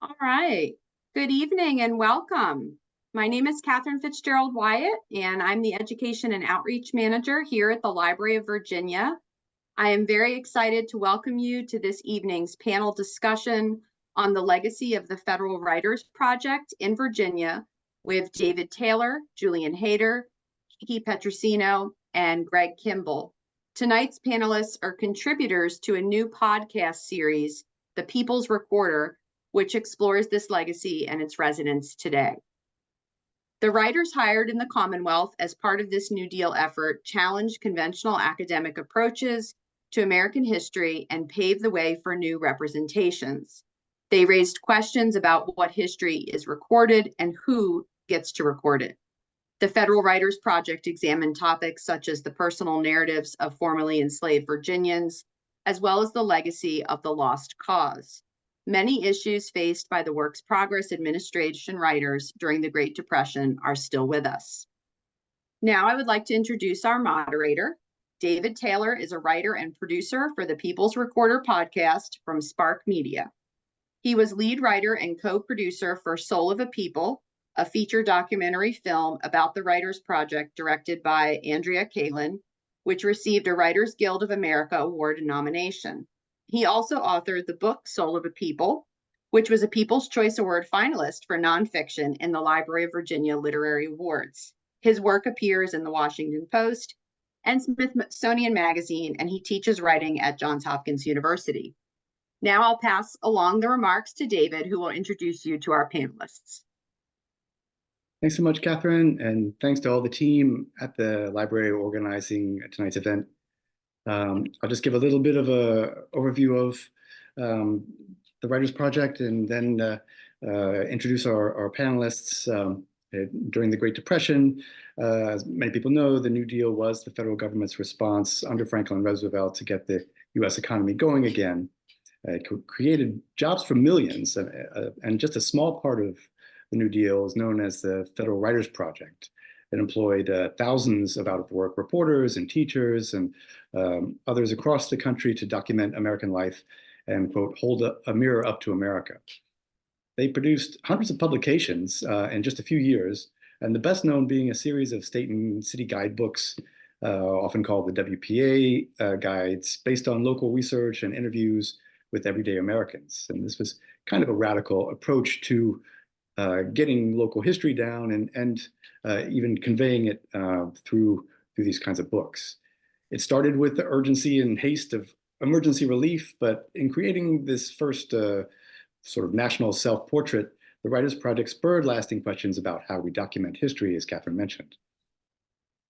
All right. Good evening and welcome. My name is Catherine Fitzgerald Wyatt, and I'm the Education and Outreach Manager here at the Library of Virginia. I am very excited to welcome you to this evening's panel discussion on the legacy of the Federal Writers Project in Virginia with David Taylor, Julian Hayter, Kiki Petrosino, and Greg Kimball. Tonight's panelists are contributors to a new podcast series, The People's Recorder, which explores this legacy and its residents today. The writers hired in the Commonwealth as part of this New Deal effort challenged conventional academic approaches to American history and paved the way for new representations. They raised questions about what history is recorded and who gets to record it. The Federal Writers Project examined topics such as the personal narratives of formerly enslaved Virginians, as well as the legacy of the lost cause. Many issues faced by the Works Progress Administration writers during the Great Depression are still with us. Now I would like to introduce our moderator. David Taylor is a writer and producer for the People's Recorder podcast from Spark Media. He was lead writer and co-producer for Soul of a People, a feature documentary film about the Writers Project directed by Andrea Kalin, which received a Writers Guild of America Award nomination. He also authored the book Soul of a People, which was a People's Choice Award finalist for nonfiction in the Library of Virginia Literary Awards. His work appears in the Washington Post and Smithsonian Magazine, and he teaches writing at Johns Hopkins University. Now I'll pass along the remarks to David, who will introduce you to our panelists. Thanks so much, Catherine, and thanks to all the team at the library organizing tonight's event. I'll just give a little bit of an overview of the Writers Project and then introduce our panelists. During the Great Depression, as many people know, the New Deal was the federal government's response under Franklin Roosevelt to get the U.S. economy going again. It created jobs for millions, and just a small part of the New Deal is known as the Federal Writers Project. It employed thousands of out-of-work reporters and teachers and others across the country to document American life and, quote, hold a mirror up to America. They produced hundreds of publications in just a few years, and the best known being a series of state and city guidebooks, often called the WPA guides, based on local research and interviews with everyday Americans. And this was kind of a radical approach to getting local history down and even conveying it through these kinds of books. It started with the urgency and haste of emergency relief, but in creating this first sort of national self-portrait, the Writers Project spurred lasting questions about how we document history, as Catherine mentioned.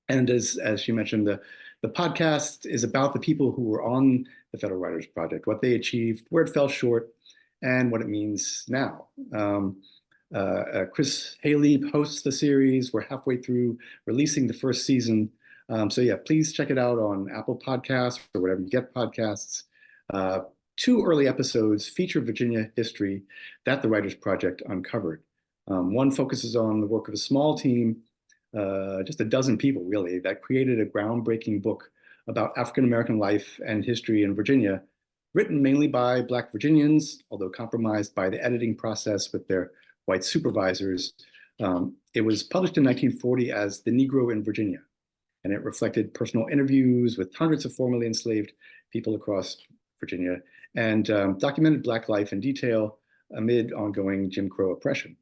And as she mentioned, the podcast is about the people who were on the Federal Writers Project, what they achieved, where it fell short, and what it means now. Chris Haley hosts the series. We're halfway through releasing the first season. So yeah, please check it out on Apple Podcasts or wherever you get podcasts. 2 early episodes feature Virginia history that the Writers Project uncovered. One focuses on the work of a small team, just a dozen people really, that created a groundbreaking book about African-American life and history in Virginia, written mainly by Black Virginians, although compromised by the editing process with their white supervisors. It was published in 1940 as The Negro in Virginia, and it reflected personal interviews with hundreds of formerly enslaved people across Virginia and documented Black life in detail amid ongoing Jim Crow oppression.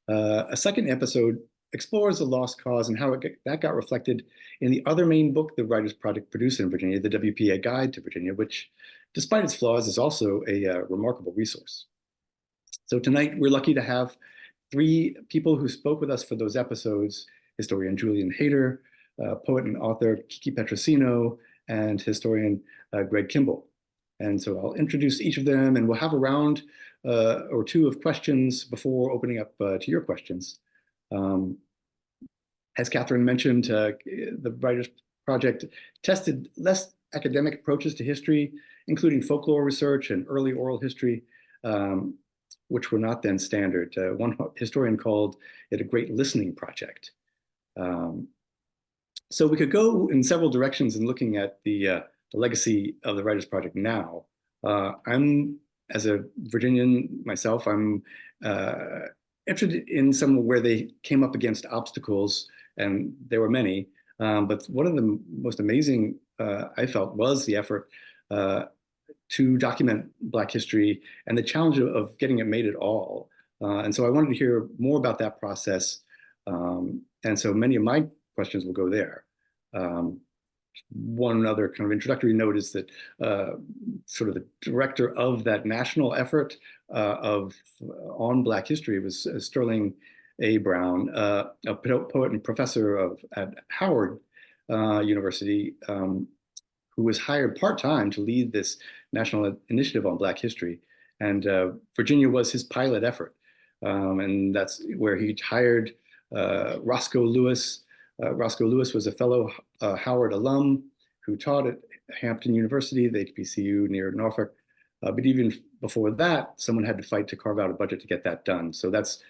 A second episode explores the lost cause and how that got reflected in the other main book the Writers Project produced in Virginia, the WPA Guide to Virginia, which, despite its flaws, is also a remarkable resource. So tonight, we're lucky to have 3 people who spoke with us for those episodes: historian Julian Hayter, poet and author Kiki Petrosino, and historian Greg Kimball. And so I'll introduce each of them, and we'll have a round or 2 of questions before opening up to your questions. As Catherine mentioned, the Writers Project tested less academic approaches to history, including folklore research and early oral history, which were not then standard. One historian called it a great listening project. So we could go in several directions in looking at the legacy of the Writers Project now. I'm as a Virginian myself, I'm interested in some where they came up against obstacles, and there were many. But one of the most amazing I felt was the effort to document Black history and the challenge of getting it made at all. And so I wanted to hear more about that process. And so many of my questions will go there. One other kind of introductory note is that sort of the director of that national effort on Black history was Sterling A. Brown, a poet and professor at Howard University, who was hired part-time to lead this national initiative on Black history. And Virginia was his pilot effort. And that's where he hired Roscoe Lewis. Roscoe Lewis was a fellow Howard alum who taught at Hampton University, the HBCU near Norfolk. But even before that, someone had to fight to carve out a budget to get that done. So that's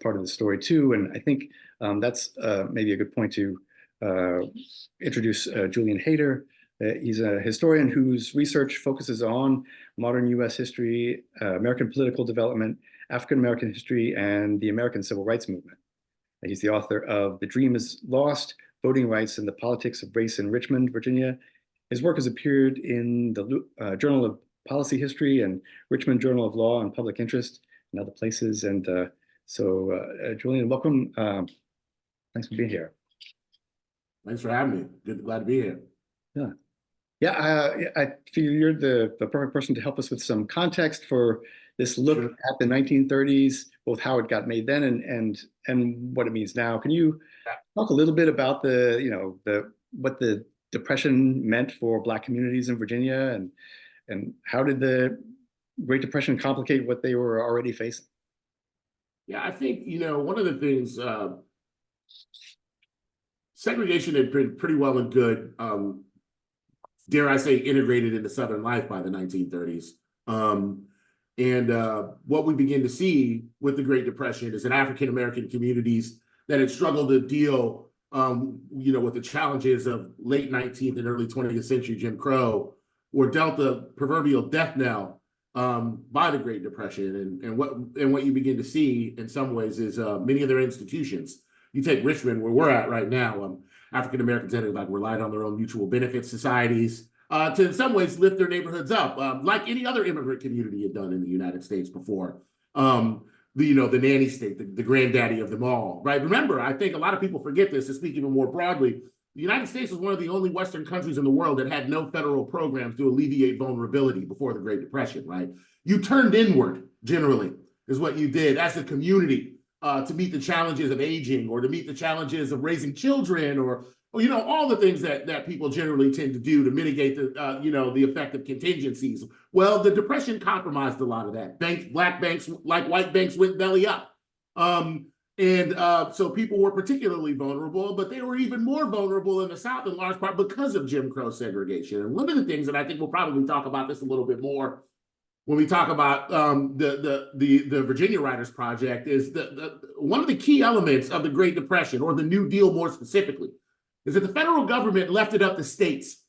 part of the story too. And I think that's maybe a good point to introduce Julian Hayter. He's a historian whose research focuses on modern US history, American political development, African American history, and the American Civil Rights Movement. He's the author of The Dream is Lost, Voting Rights and the Politics of Race in Richmond, Virginia. His work has appeared in the Journal of Policy History and Richmond Journal of Law and Public Interest and other places. And Julian, welcome. Thanks for being here. Thanks for having me. Glad to be here. Yeah. Yeah, I feel you're the perfect person to help us with some context for this look at the 1930s, both how it got made then and what it means now. Can you talk a little bit about what the Depression meant for Black communities in Virginia, and how did the Great Depression complicate what they were already facing? Yeah, I think, one of the things, segregation had been pretty well and good, dare I say, integrated into Southern life by the 1930s. What we begin to see with the Great Depression is that African-American communities that had struggled to deal, with the challenges of late 19th and early 20th century Jim Crow were dealt the proverbial death knell by the Great Depression. And what you begin to see in some ways is many of their institutions. You take Richmond, where we're at right now, African Americans had relied on their own mutual benefit societies to in some ways lift their neighborhoods up, like any other immigrant community had done in the United States before. The nanny state, the granddaddy of them all, right? Remember, I think a lot of people forget this, to speak even more broadly. The United States was one of the only Western countries in the world that had no federal programs to alleviate vulnerability before the Great Depression, right? You turned inward, generally, is what you did as a community to meet the challenges of aging, or to meet the challenges of raising children, or all the things that people generally tend to do to mitigate the effect of contingencies. Well, the Depression compromised a lot of that. Black banks, like white banks, went belly up. So people were particularly vulnerable, but they were even more vulnerable in the South in large part because of Jim Crow segregation. And one of the things that I think we'll probably talk about this a little bit more when we talk about the Virginia Writers Project is one of the key elements of the Great Depression, or the New Deal more specifically, is that the federal government left it up to states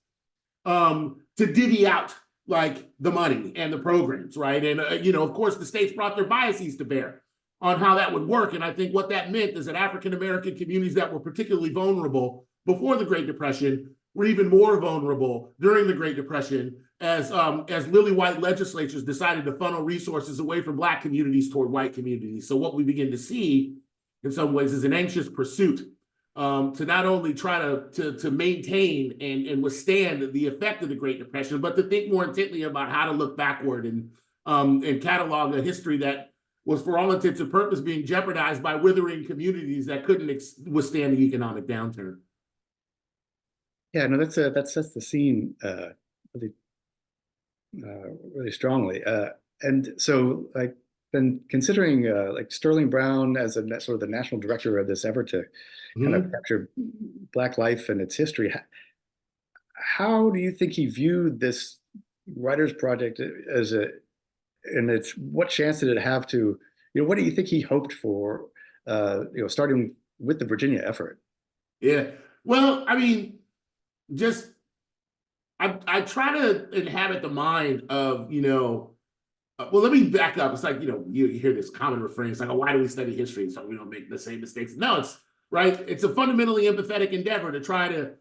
to divvy out the money and the programs, right? And of course, the states brought their biases to bear on how that would work. And I think what that meant is that African American communities that were particularly vulnerable before the Great Depression were even more vulnerable during the Great Depression, as lily white legislatures decided to funnel resources away from Black communities toward white communities. So what we begin to see, in some ways, is an anxious pursuit to not only try to maintain and withstand the effect of the Great Depression, but to think more intently about how to look backward and catalog a history that was, for all intents and purposes, being jeopardized by withering communities that couldn't withstand the economic downturn. Yeah, no, that sets the scene really strongly. And so, then considering Sterling Brown as sort of the national director of this effort to kind of capture Black life and its history, how do you think he viewed this writers project what chance did it have to, what do you think he hoped for, starting with the Virginia effort? Yeah, well, I mean, I try to inhabit the mind of, well, let me back up. It's like, you hear this common refrain. It's like, oh, why do we study history? So we don't make the same mistakes. No, it's right. It's a fundamentally empathetic endeavor to try to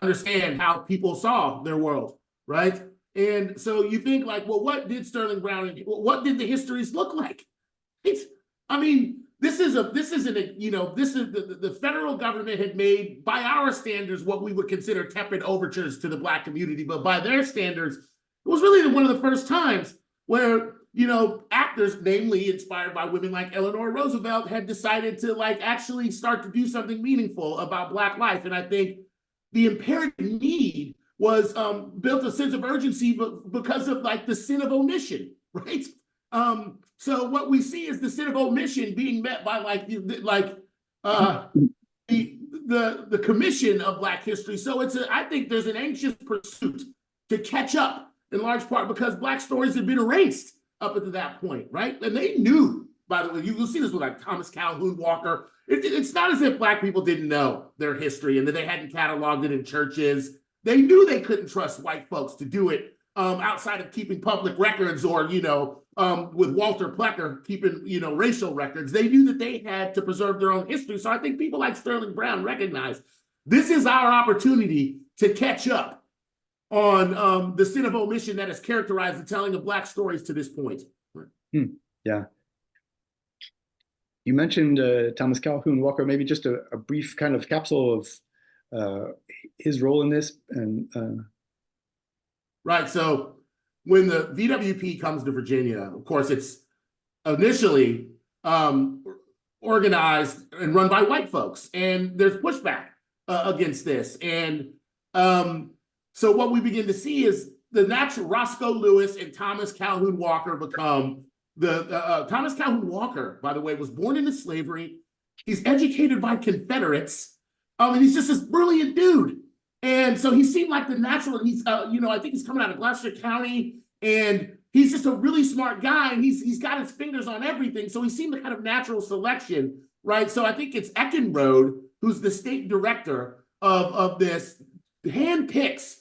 understand how people saw their world, right? And so you think like, well, what did Sterling Brown, what did the histories look like? I mean, this is the federal government had made, by our standards, what we would consider tepid overtures to the Black community, but by their standards, it was really one of the first times where, actors, namely inspired by women like Eleanor Roosevelt, had decided to like actually start to do something meaningful about Black life. And I think the imperative need was built a sense of urgency because of like the sin of omission, right? So what we see is the sin of omission being met by the commission of Black history. So I think there's an anxious pursuit to catch up, in large part because Black stories had been erased up until that point, right? And they knew, by the way, you'll see this with like Thomas Calhoun Walker. It's not as if Black people didn't know their history and that they hadn't cataloged it in churches. They knew they couldn't trust white folks to do it outside of keeping public records or, with Walter Plecker keeping, racial records. They knew that they had to preserve their own history. So I think people like Sterling Brown recognize this is our opportunity to catch up on the sin of omission that has characterized the telling of Black stories to this point. Yeah. You mentioned Thomas Calhoun Walker, maybe just a brief kind of capsule of his role in this. And Right. So when the VWP comes to Virginia, of course, it's initially organized and run by white folks, and there's pushback against this. And so what we begin to see is the natural Roscoe Lewis and Thomas Calhoun Walker become Thomas Calhoun Walker, by the way, was born into slavery. He's educated by Confederates. And he's just this brilliant dude. And so he seemed like the natural, he's, I think he's coming out of Gloucester County, and he's just a really smart guy, and he's got his fingers on everything. So he seemed the kind of natural selection, right? So I think it's Eckenrode, who's the state director of this, handpicks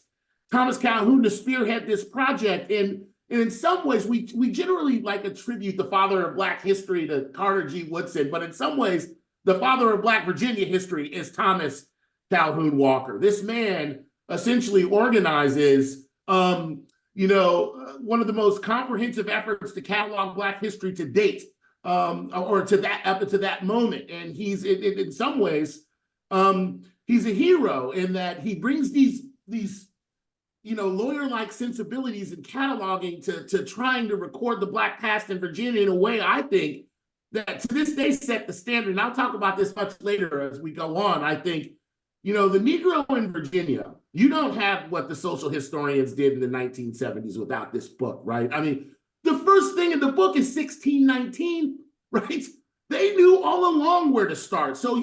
Thomas Calhoun to spearhead this project. And in some ways, we generally like attribute the father of Black history to Carter G. Woodson, but in some ways, the father of Black Virginia history is Thomas Calhoun Walker. This man essentially organizes, one of the most comprehensive efforts to catalog Black history to date, or to that moment. And he's in some ways, he's a hero in that he brings these lawyer-like sensibilities and cataloging to trying to record the Black past in Virginia in a way I think that to this day set the standard. And I'll talk about this much later as we go on. I think, the Negro in Virginia, you don't have what the social historians did in the 1970s without this book, right? I mean, the first thing in the book is 1619, right? They knew all along where to start. So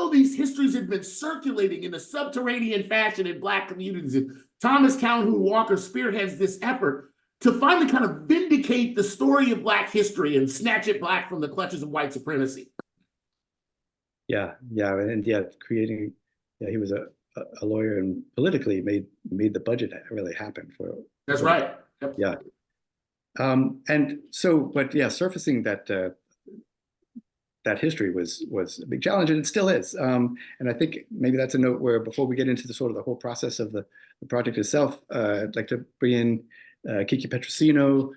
these histories had been circulating in a subterranean fashion in Black communities. And Thomas Calhoun Walker spearheads this effort to finally kind of vindicate the story of Black history and snatch it back from the clutches of white supremacy. Yeah, creating. Yeah, he was a lawyer and politically made the budget really happen for. That's right. Yep. Yeah. And so, but yeah, surfacing that history was a big challenge, and it still is. And I think maybe that's a note where, before we get into the sort of the whole process of the project itself, I'd like to bring in Kiki Petrosino.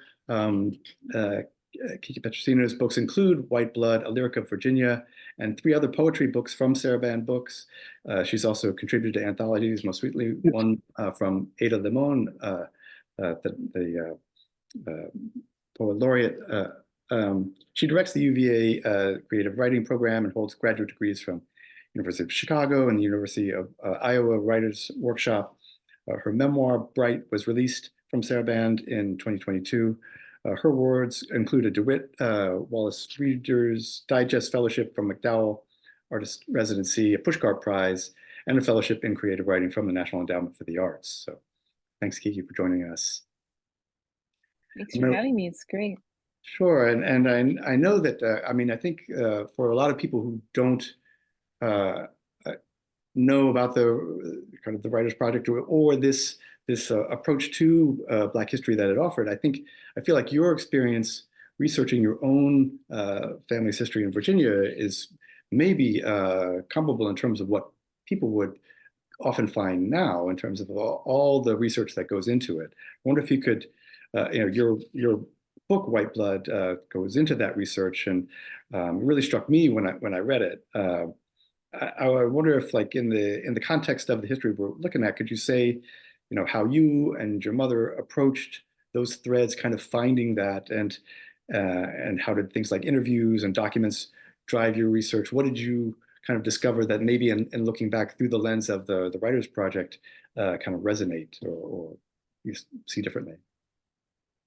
Kiki Petrosino's books include White Blood, A Lyric of Virginia, and 3 other poetry books from Sarabande Books. She's also contributed to anthologies, most recently one from Ada Limon, the poet laureate. She directs the UVA creative writing program and holds graduate degrees from University of Chicago and the University of Iowa Writers Workshop. Her memoir, Bright, was released from Sarabande in 2022. Her words include a DeWitt Wallace Reader's Digest Fellowship from McDowell Artist Residency, a Pushcart Prize, and a fellowship in creative writing from the National Endowment for the Arts. So thanks, Kiki, for joining us. Thanks for having me. It's great. Sure, and I know that, I think for a lot of people who don't know about the kind of the Writers Project or this this approach to Black history that it offered, I feel like your experience researching your own family's history in Virginia is maybe comparable in terms of what people would often find now in terms of all the research that goes into it. I wonder if you could, your book White Blood goes into that research, and it really struck me when I read it. I wonder if, like, in the context of the history we're looking at, could you say, how you and your mother approached those threads, kind of finding that, and how did things like interviews and documents drive your research? What did you kind of discover that maybe in looking back through the lens of the Writers Project kind of resonate or you see differently?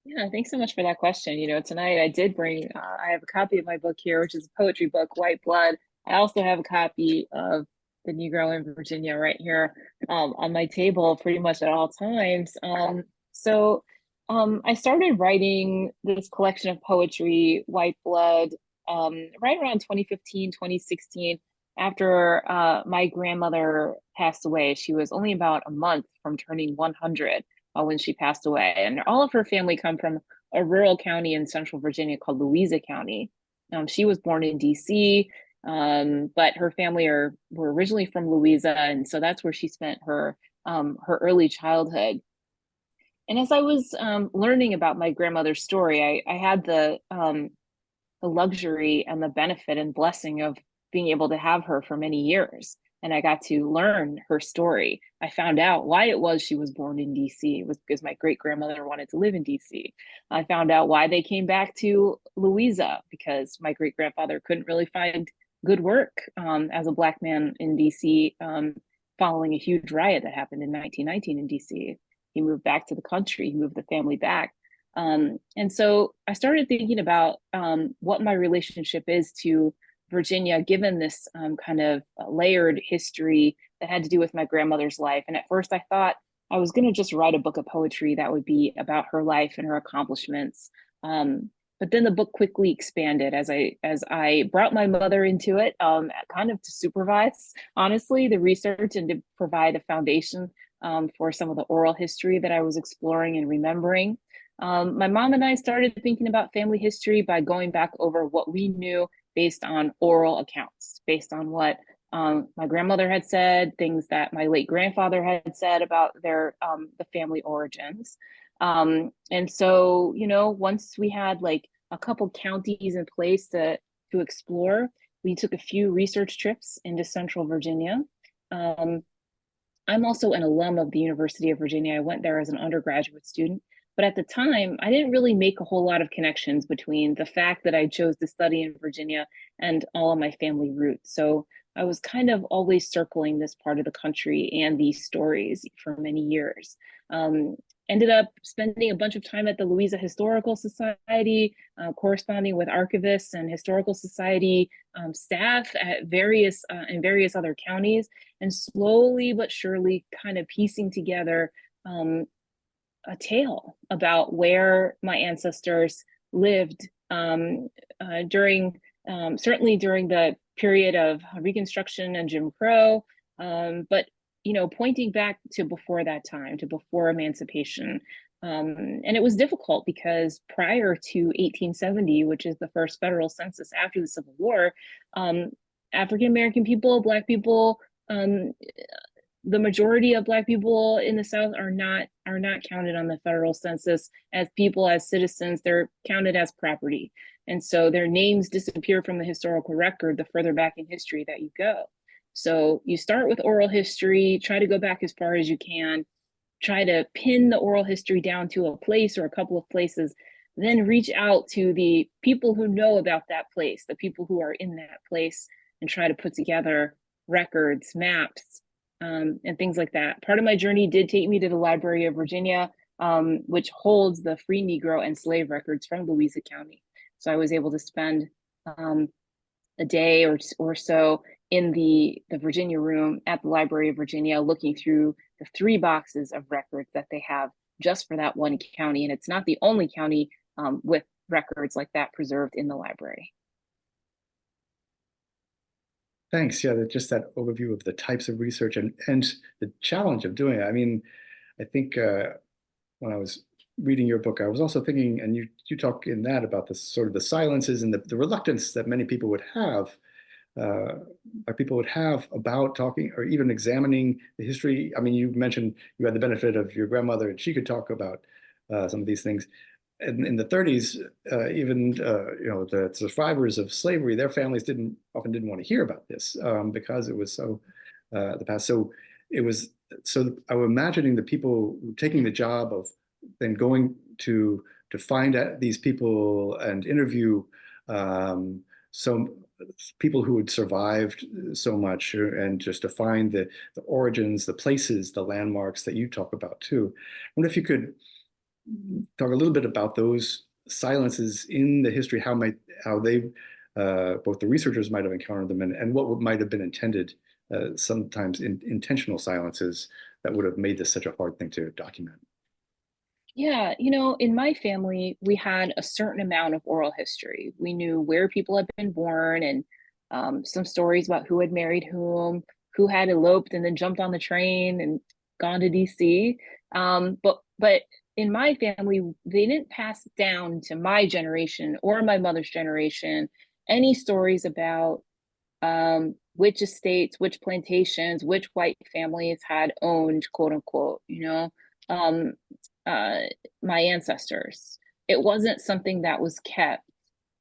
Yeah, thanks so much for that question. Tonight I did bring, I have a copy of my book here, which is a poetry book, White Blood. I also have a copy of The Negro in Virginia right here on my table pretty much at all times. I started writing this collection of poetry, White Blood, right around 2015, 2016, after my grandmother passed away. She was only about a month from turning 100 when she passed away. And all of her family come from a rural county in central Virginia called Louisa County. She was born in DC, but her family were originally from Louisa, and so that's where she spent her early childhood. And as I was learning about my grandmother's story, I had the luxury and the benefit and blessing of being able to have her for many years. And I got to learn her story. I found out why it was she was born in DC. It was because my great grandmother wanted to live in DC. I found out why they came back to Louisa, because my great grandfather couldn't really find good work as a Black man in DC following a huge riot that happened in 1919 in DC. He moved back to the country, he moved the family back. And so I started thinking about what my relationship is to Virginia, given this kind of layered history that had to do with my grandmother's life. And at first I thought I was going to just write a book of poetry that would be about her life and her accomplishments. But then the book quickly expanded as I brought my mother into it, kind of to supervise, honestly, the research and to provide a foundation for some of the oral history that I was exploring and remembering. My mom and I started thinking about family history by going back over what we knew based on oral accounts, based on what my grandmother had said, things that my late grandfather had said about the family origins. And so, once we had like a couple counties in place to explore, we took a few research trips into Central Virginia. I'm also an alum of the University of Virginia. I went there as an undergraduate student. But at the time, I didn't really make a whole lot of connections between the fact that I chose to study in Virginia and all of my family roots. So I was kind of always circling this part of the country and these stories for many years. Ended up spending a bunch of time at the Louisa Historical Society, corresponding with archivists and historical society staff at in various other counties, and slowly but surely kind of piecing together a tale about where my ancestors lived during certainly during the period of Reconstruction and Jim Crow, but pointing back to before that time, to before emancipation. And it was difficult because prior to 1870, which is the first federal census after the Civil War, African-American people, Black people, the majority of Black people in the South are not counted on the federal census as people, as citizens. They're counted as property. And so their names disappear from the historical record the further back in history that you go. So you start with oral history, try to go back as far as you can, try to pin the oral history down to a place or a couple of places, then reach out to the people who know about that place, the people who are in that place, and try to put together records, maps, and things like that. Part of my journey did take me to the Library of Virginia, which holds the free Negro and slave records from Louisa County. So I was able to spend a day or so in the Virginia room at the Library of Virginia, looking through the 3 boxes of records that they have just for that one county. And it's not the only county with records like that preserved in the library. Thanks. Yeah, just that overview of the types of research and the challenge of doing it. I mean, I think when I was reading your book, I was also thinking, and you talk in that about the sort of the silences and the reluctance that many people would have about talking or even examining the history. I mean, you mentioned you had the benefit of your grandmother, and she could talk about some of these things. And in the 30s, even the survivors of slavery, their families often didn't want to hear about this because it was so the past. So it was. So I'm imagining the people taking the job of then going to find out these people and interview some people who had survived so much, and just to find the origins, the places, the landmarks that you talk about too. I wonder if you could talk a little bit about those silences in the history, how they both the researchers might have encountered them, and what might have been intended, sometimes intentional silences that would have made this such a hard thing to document. Yeah, in my family, we had a certain amount of oral history. We knew where people had been born, and some stories about who had married who had eloped and then jumped on the train and gone to DC. But in my family, they didn't pass down to my generation or my mother's generation any stories about which estates, which plantations, which white families had owned, quote unquote, um, my ancestors. It wasn't something that was kept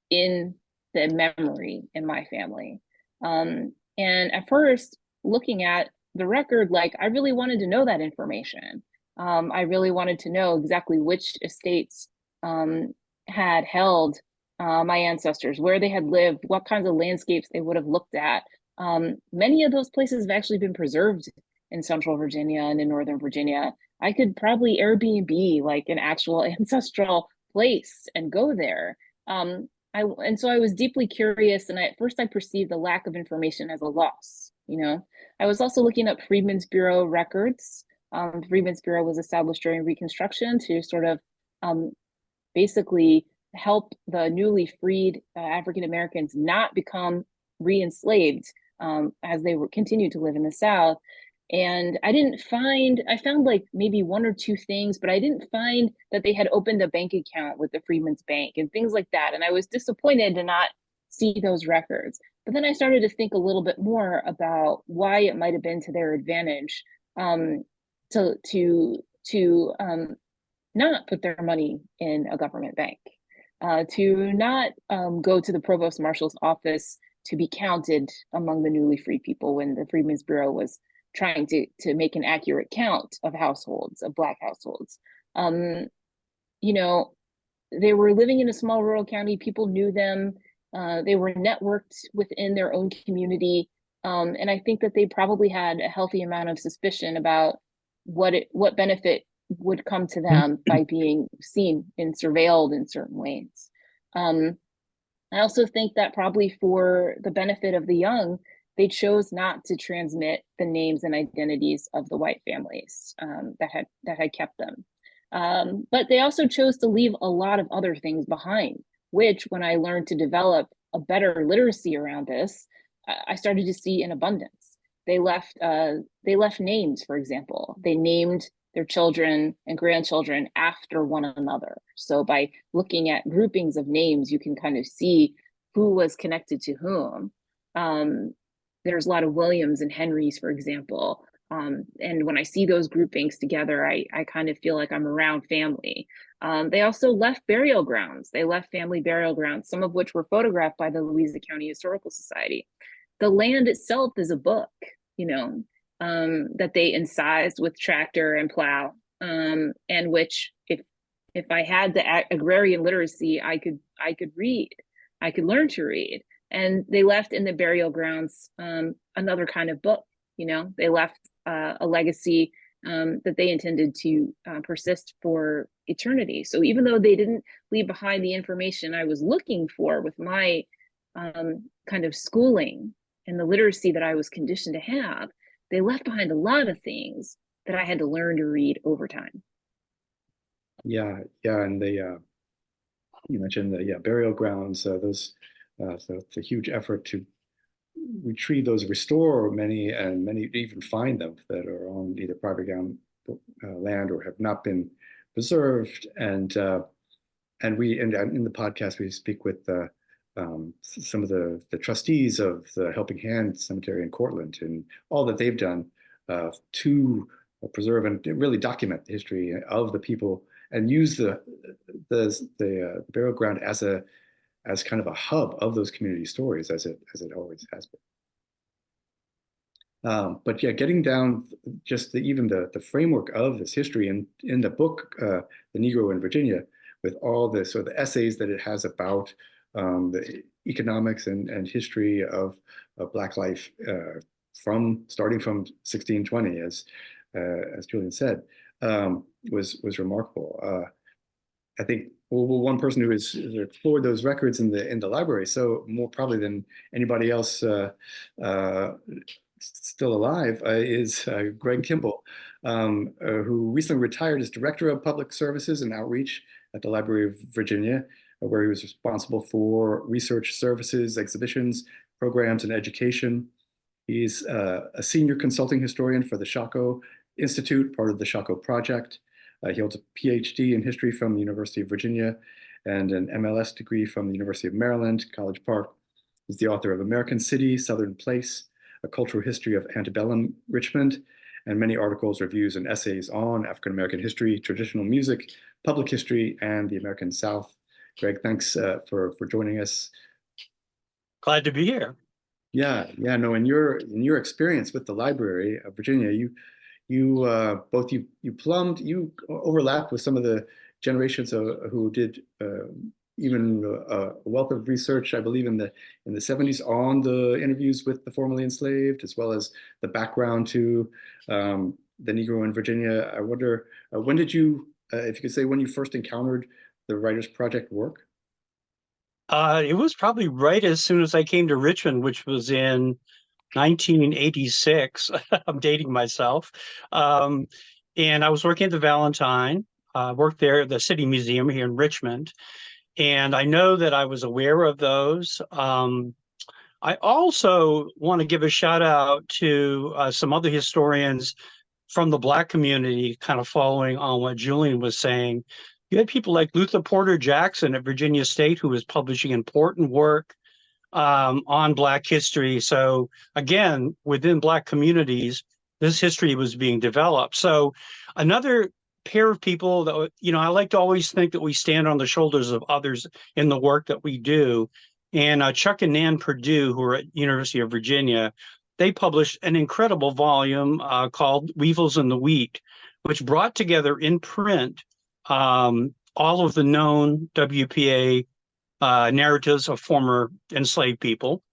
in the memory in my family. And at first, looking at the record, like I really wanted to know that information. I really wanted to know exactly which estates had held my ancestors, where they had lived, what kinds of landscapes they would have looked at. Many of those places have actually been preserved in Central Virginia and in Northern Virginia. I could probably Airbnb like an actual ancestral place and go there. And so I was deeply curious, and at first I perceived the lack of information as a loss. I was also looking up Freedmen's Bureau records. Freedmen's Bureau was established during Reconstruction to sort of basically help the newly freed African Americans not become re-enslaved as they were continued to live in the South. And I found like maybe one or two things, but I didn't find that they had opened a bank account with the Freedmen's Bank and things like that. And I was disappointed to not see those records. But then I started to think a little bit more about why it might have been to their advantage to not put their money in a government bank, to not go to the provost marshal's office to be counted among the newly freed people when the Freedmen's Bureau was trying to make an accurate count of households, of Black households. They were living in a small rural county. People knew them. They were networked within their own community. And I think that they probably had a healthy amount of suspicion about what benefit would come to them by being seen and surveilled in certain ways. I also think that probably for the benefit of the young, they chose not to transmit the names and identities of the white families that had kept them. But they also chose to leave a lot of other things behind, which when I learned to develop a better literacy around this, I started to see in abundance. They left names, for example. They named their children and grandchildren after one another. So by looking at groupings of names, you can kind of see who was connected to whom. There's a lot of Williams and Henrys, for example. And when I see those groupings together, I kind of feel like I'm around family. They also left burial grounds. They left family burial grounds, some of which were photographed by the Louisa County Historical Society. The land itself is a book, that they incised with tractor and plow, and which if I had the agrarian literacy, I could read, I could learn to read. And they left in the burial grounds another kind of book. They left a legacy that they intended to persist for eternity. So even though they didn't leave behind the information I was looking for with my kind of schooling and the literacy that I was conditioned to have, they left behind a lot of things that I had to learn to read over time. Yeah, and you mentioned the burial grounds. Those, so it's a huge effort to retrieve those, restore many, and many even find them that are on either private land or have not been preserved. And in the podcast, we speak with some of the trustees of the Helping Hand Cemetery in Cortland and all that they've done to preserve and really document the history of the people and use the burial ground as kind of a hub of those community stories, as it always has been. But yeah, getting down just even the framework of this history in the book, The Negro in Virginia, with all the sort of the essays that it has about the economics and history of Black life starting from 1620, as Julian said, was remarkable. I think one person who has explored those records in the library, so more probably than anybody else still alive, is Greg Kimball, who recently retired as Director of Public Services and Outreach at the Library of Virginia, where he was responsible for research services, exhibitions, programs, and education. He's a senior consulting historian for the Shako Institute, part of the Shako Project. He holds a PhD in history from the University of Virginia and an MLS degree from the University of Maryland, College Park. He's the author of American City, Southern Place, A Cultural History of Antebellum Richmond, and many articles, reviews, and essays on African-American history, traditional music, public history, and the American South. Greg, thanks for joining us. Glad to be here. Yeah, no. In your experience with the Library of Virginia, you overlapped with some of the generations who did even a wealth of research, I believe, in the 70s on the interviews with the formerly enslaved, as well as the background to the Negro in Virginia. I wonder, when did you, if you could say, when you first encountered the Writers Project work? It was probably right as soon as I came to Richmond, which was in 1986. I'm dating myself. And I was working at the Valentine, worked there at the City Museum here in Richmond. And I know that I was aware of those. I also want to give a shout out to some other historians from the Black community, kind of following on what Julian was saying. You had people like Luther Porter Jackson at Virginia State, who was publishing important work on Black history. So again, within Black communities, this history was being developed. So another pair of people that, I like to always think that we stand on the shoulders of others in the work that we do. And Chuck and Nan Perdue, who are at University of Virginia, they published an incredible volume called Weevils in the Wheat, which brought together in print all of the known WPA narratives of former enslaved people.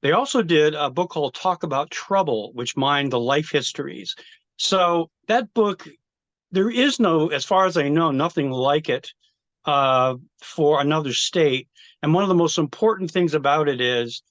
They also did a book called Talk About Trouble, which mined the life histories. So that book, there is no, as far as I know, nothing like it for another state. And one of the most important things about it is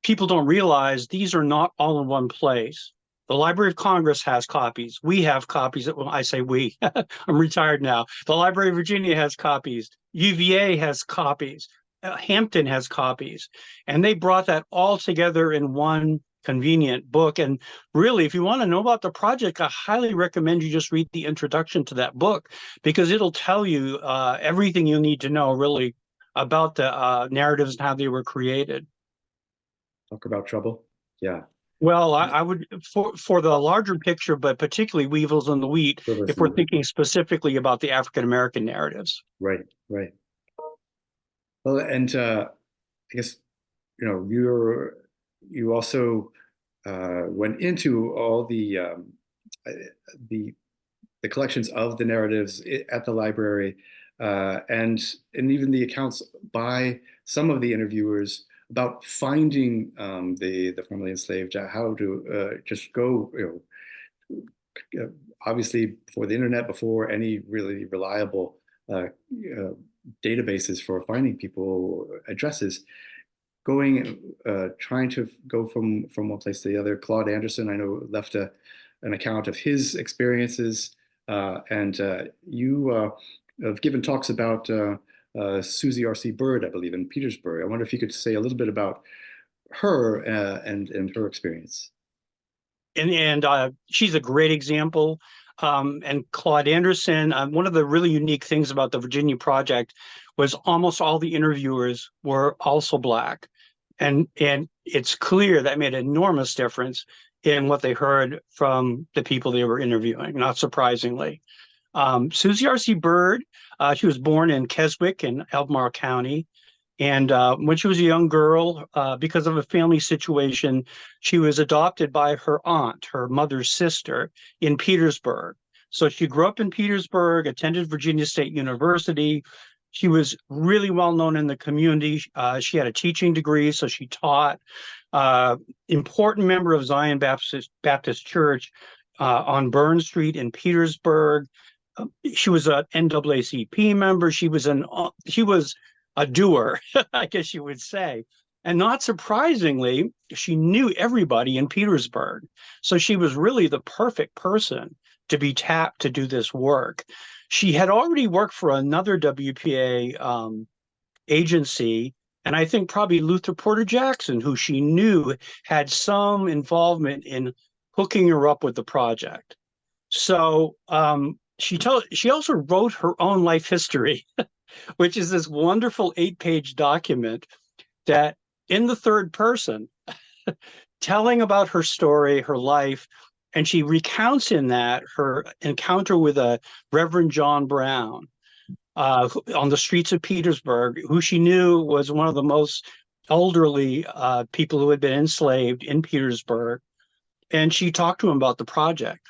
people don't realize these are not all in one place. The Library of Congress has copies. We have copies. Well, I say we. I'm retired now. The Library of Virginia has copies. UVA has copies. Hampton has copies. And they brought that all together in one convenient book. And really, if you want to know about the project, I highly recommend you just read the introduction to that book, because it'll tell you everything you need to know, really, about the narratives and how they were created. Talk About Trouble. Yeah. Well, I would, for the larger picture, but particularly Weevils in the Wheat, if we're thinking specifically about the African-American narratives. Right. Well, and I guess, you also went into all the collections of the narratives at the library, and even the accounts by some of the interviewers about finding the formerly enslaved, how to just go, obviously before the internet, before any really reliable databases for finding people, addresses, trying to go from one place to the other. Claude Anderson, I know, left an account of his experiences, and you have given talks about Susie R.C. Bird, I believe, in Petersburg. I wonder if you could say a little bit about her and her experience. And she's a great example. and Claude Anderson. One of the really unique things about the Virginia Project was almost all the interviewers were also Black. And it's clear that made an enormous difference in what they heard from the people they were interviewing, not surprisingly. Susie R.C. Byrd, she was born in Keswick in Albemarle County. And when she was a young girl, because of a family situation, she was adopted by her aunt, her mother's sister, in Petersburg. So she grew up in Petersburg, attended Virginia State University. She was really well known in the community. She had a teaching degree, so she taught. Important member of Zion Baptist Church on Burn Street in Petersburg. She was an NAACP member. She was a doer, I guess you would say. And not surprisingly, she knew everybody in Petersburg. So she was really the perfect person to be tapped to do this work. She had already worked for another WPA agency, and I think probably Luther Porter Jackson, who she knew had some involvement in hooking her up with the project. So she also wrote her own life history, which is this wonderful 8-page document that in the third person, telling about her story, her life, and she recounts in that her encounter with a Reverend John Brown on the streets of Petersburg, who she knew was one of the most elderly people who had been enslaved in Petersburg. And she talked to him about the project.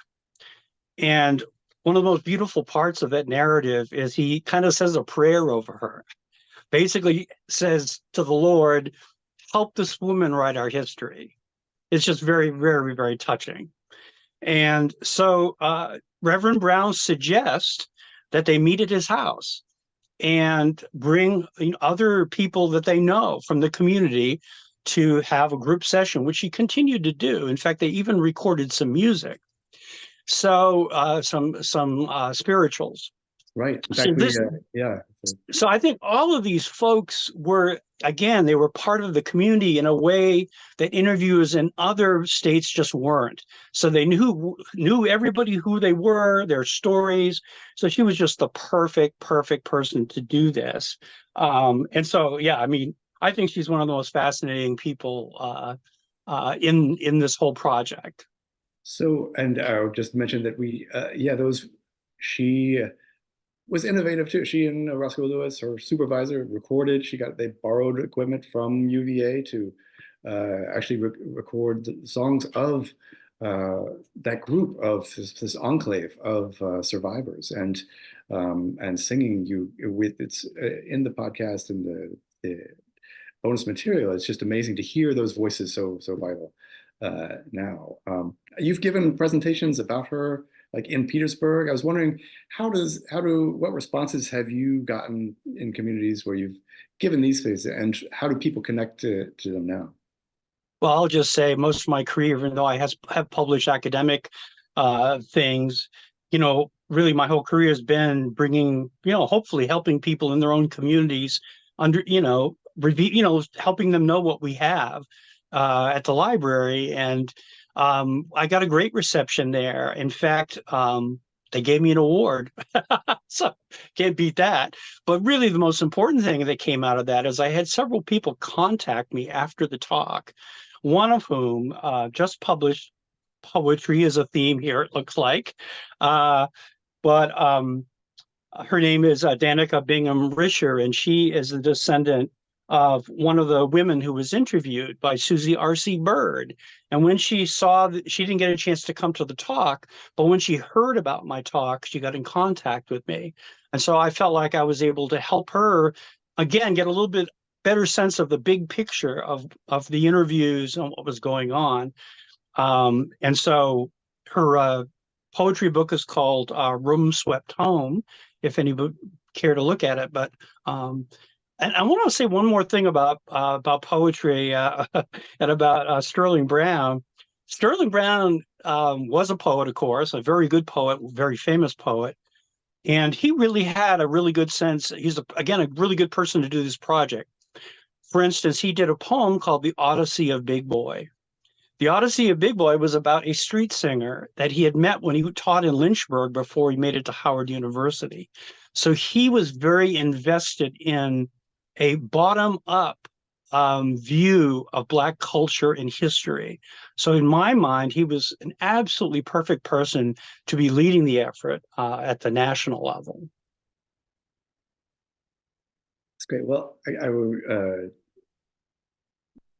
And one of the most beautiful parts of that narrative is he kind of says a prayer over her. Basically says to the Lord, help this woman write our history. It's just very, very, very touching. And so Reverend Brown suggests that they meet at his house and bring other people that they know from the community to have a group session, which he continued to do. In fact, they even recorded some music. So some spirituals. Right. In fact, yeah. So I think all of these folks were, again, they were part of the community in a way that interviewers in other states just weren't. So they knew everybody who they were, their stories. So she was just the perfect person to do this. And so, yeah, I mean, I think she's one of the most fascinating people in this whole project. So, and I just mentioned that she was innovative too. She and Roscoe Lewis, her supervisor, recorded. They borrowed equipment from UVA to actually record the songs of that group of this enclave of survivors, and singing it's in the podcast and the bonus material. It's just amazing to hear those voices so vital now. You've given presentations about her, like in Petersburg. I was wondering, what responses have you gotten in communities where you've given these things, and how do people connect to them now? Well, I'll just say most of my career, even though I have published academic things, really my whole career has been bringing, hopefully helping people in their own communities helping them know what we have at the library. And I got a great reception there. In fact, they gave me an award. So can't beat that. But really the most important thing that came out of that is I had several people contact me after the talk, one of whom just published poetry as a theme here, it looks like. But her name is Danica Bingham Risher, and she is a descendant of one of the women who was interviewed by Susie R.C. Byrd. And when she saw that, she didn't get a chance to come to the talk, but when she heard about my talk, she got in contact with me. And so I felt like I was able to help her, again, get a little bit better sense of the big picture of the interviews and what was going on. And so her poetry book is called Room Swept Home, if anybody care to look at it. But and I want to say one more thing about poetry and about Sterling Brown. Sterling Brown was a poet, of course, a very good poet, very famous poet. And he really had a really good sense. He's, again, a really good person to do this project. For instance, he did a poem called The Odyssey of Big Boy. The Odyssey of Big Boy was about a street singer that he had met when he taught in Lynchburg before he made it to Howard University. So he was very invested in a bottom-up view of Black culture and history. So in my mind, he was an absolutely perfect person to be leading the effort at the national level. That's great. Well, I will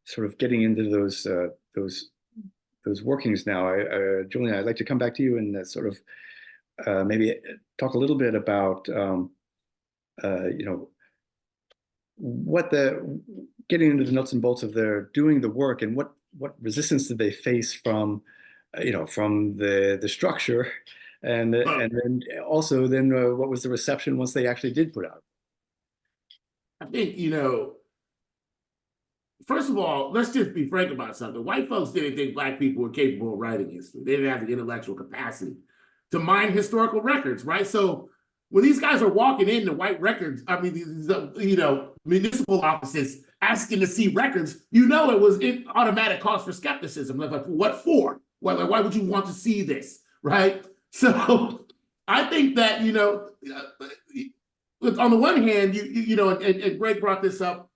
sort of getting into those workings now. Julian, I'd like to come back to you and sort of maybe talk a little bit about what getting into the nuts and bolts of their doing the work, and what resistance did they face from from the structure, and then also what was the reception once they actually did put out? I think, first of all, let's just be frank about something. White folks didn't think Black people were capable of writing history. They didn't have the intellectual capacity to mine historical records, right? So when these guys are walking into white records, I mean, these, municipal offices asking to see records, it was in automatic cause for skepticism. Like, what for? Why would you want to see this, right? So I think that, on the one hand, and Greg brought this up,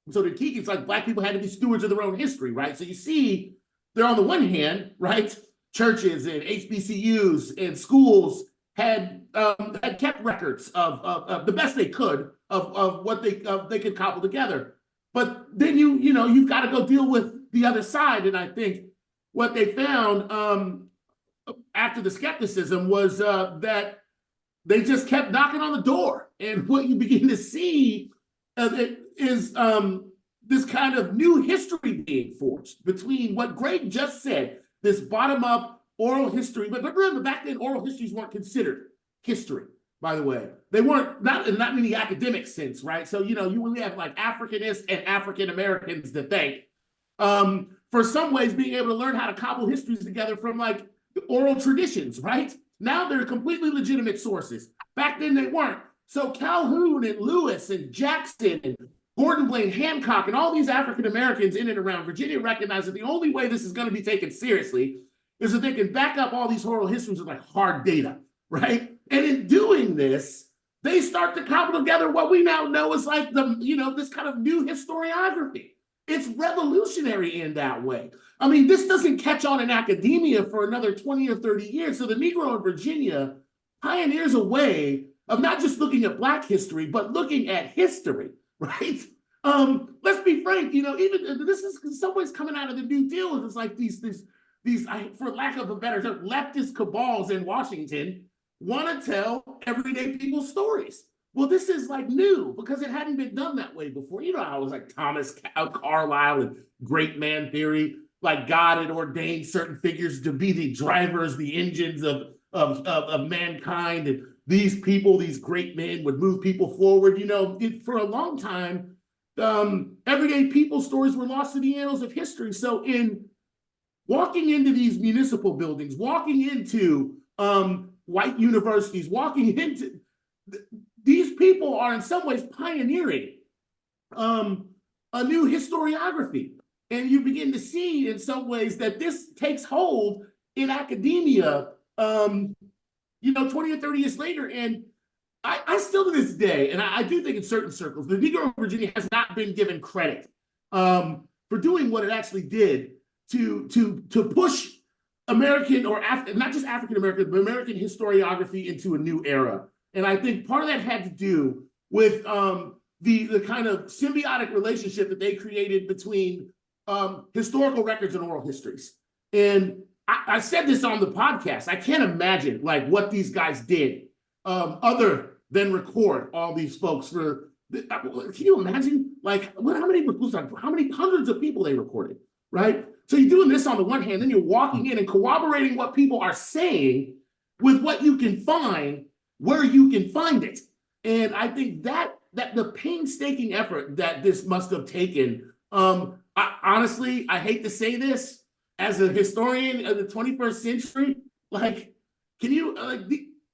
so the key is like Black people had to be stewards of their own history, right? So you see, they're on the one hand, right? Churches and HBCUs and schools had kept records of the best they could of what they could cobble together. But then you've got to go deal with the other side, and I think what they found after the skepticism was that they just kept knocking on the door, and what you begin to see is this kind of new history being forged between what Greg just said, this bottom-up oral history. But remember, back then, oral histories weren't considered history, by the way. They weren't, not in the academic sense, right? So, you really have like Africanists and African Americans to thank for some ways being able to learn how to cobble histories together from like oral traditions, right? Now they're completely legitimate sources. Back then they weren't. So Calhoun and Lewis and Jackson and Gordon Blaine Hancock and all these African Americans in and around Virginia recognized that the only way this is going to be taken seriously is that they can back up all these oral histories with like hard data, right? And in doing this, they start to cobble together what we now know as like this kind of new historiography. It's revolutionary in that way. I mean, this doesn't catch on in academia for another 20 or 30 years. So the Negro in Virginia pioneers a way of not just looking at Black history, but looking at history, right? Let's be frank, even this is in some ways coming out of the New Deal. It's like these, for lack of a better term, leftist cabals in Washington want to tell everyday people's stories. Well, this is like new because it hadn't been done that way before. How it was like Thomas Carlyle and great man theory, like God had ordained certain figures to be the drivers, the engines of mankind, and these people, these great men would move people forward. For a long time, everyday people stories were lost to the annals of history. So in walking into these municipal buildings, walking into white universities, walking into these people are in some ways pioneering a new historiography. And you begin to see in some ways that this takes hold in academia, 20 or 30 years later. And I still to this day, and I do think in certain circles, the Negro in Virginia has not been given credit for doing what it actually did to push American or not just African American, but American historiography into a new era. And I think part of that had to do with the kind of symbiotic relationship that they created between historical records and oral histories. And I said this on the podcast. I can't imagine like what these guys did other than record all these folks for. Can you imagine like how many hundreds of people they recorded, right? So you're doing this on the one hand, then you're walking in and corroborating what people are saying with what you can find where you can find it. And I think that the painstaking effort that this must have taken, honestly, I hate to say this, as a historian of the 21st century, like, can you,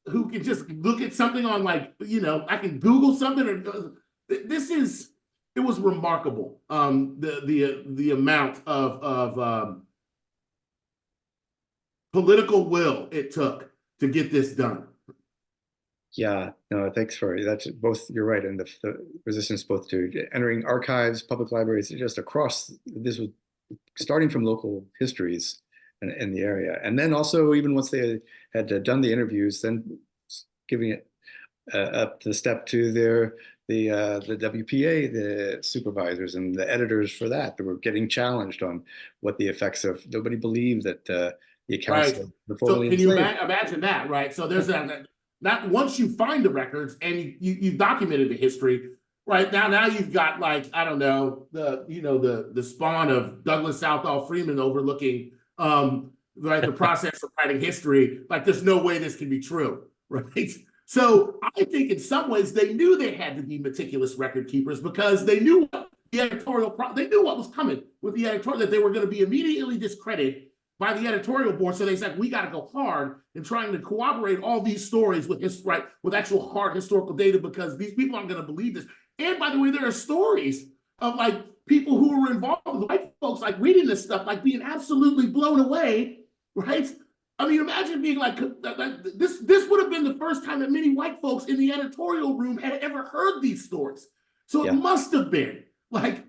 who can just look at something on like, I can Google something, or it was remarkable, the amount of political will it took to get this done. Yeah, no, thanks for that's both. You're right, and the resistance both to entering archives, public libraries, just across. This was starting from local histories in the area, and then also even once they had done the interviews, then giving it up the step to the WPA, the supervisors and the editors for that were getting challenged on what the effects of. Nobody believed that the accounts Right. of the So formerly can you enslaved. imagine that, right? So there's that. Not once you find the records and you've documented the history, right? Now you've got, like, I don't know, the spawn of Douglas Southall Freeman overlooking right, the process of writing history. Like, there's no way this can be true, right? So I think in some ways they knew they had to be meticulous record keepers because they knew the editorial they knew what was coming with the editorial, that they were going to be immediately discredited by the editorial board. So they said, we got to go hard in trying to corroborate all these stories with with actual hard historical data, because these people aren't going to believe this. And by the way, there are stories of, like, people who were involved, white folks, like, reading this stuff, like, being absolutely blown away, right? I mean, imagine being like, this would have been the first time that many white folks in the editorial room had ever heard these stories. So it must have been, like,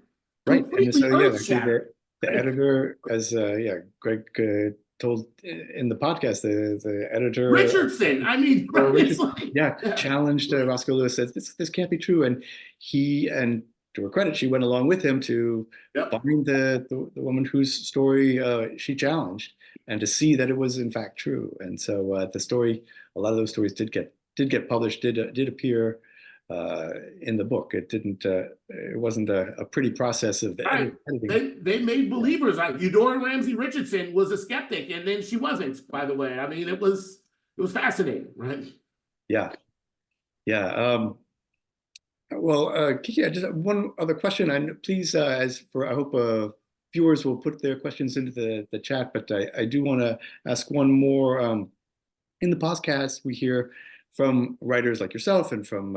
Right, and so earth-shattering. The editor, as Greg told in the podcast, the editor Richardson. I mean, challenged Roscoe Lewis, said this can't be true, and to her credit, she went along with him to find the woman whose story she challenged, and to see that it was in fact true. And so the story, a lot of those stories did get published, did appear in the book. It didn't. It wasn't a pretty process of editing. They made believers. Like, Eudora Ramsey Richardson was a skeptic, and then she wasn't. By the way, I mean, it was fascinating, right? Yeah. Well, Kiki, I just have one other question. And please, I hope viewers will put their questions into the chat. But I do want to ask one more. In the podcast, we hear from writers like yourself and from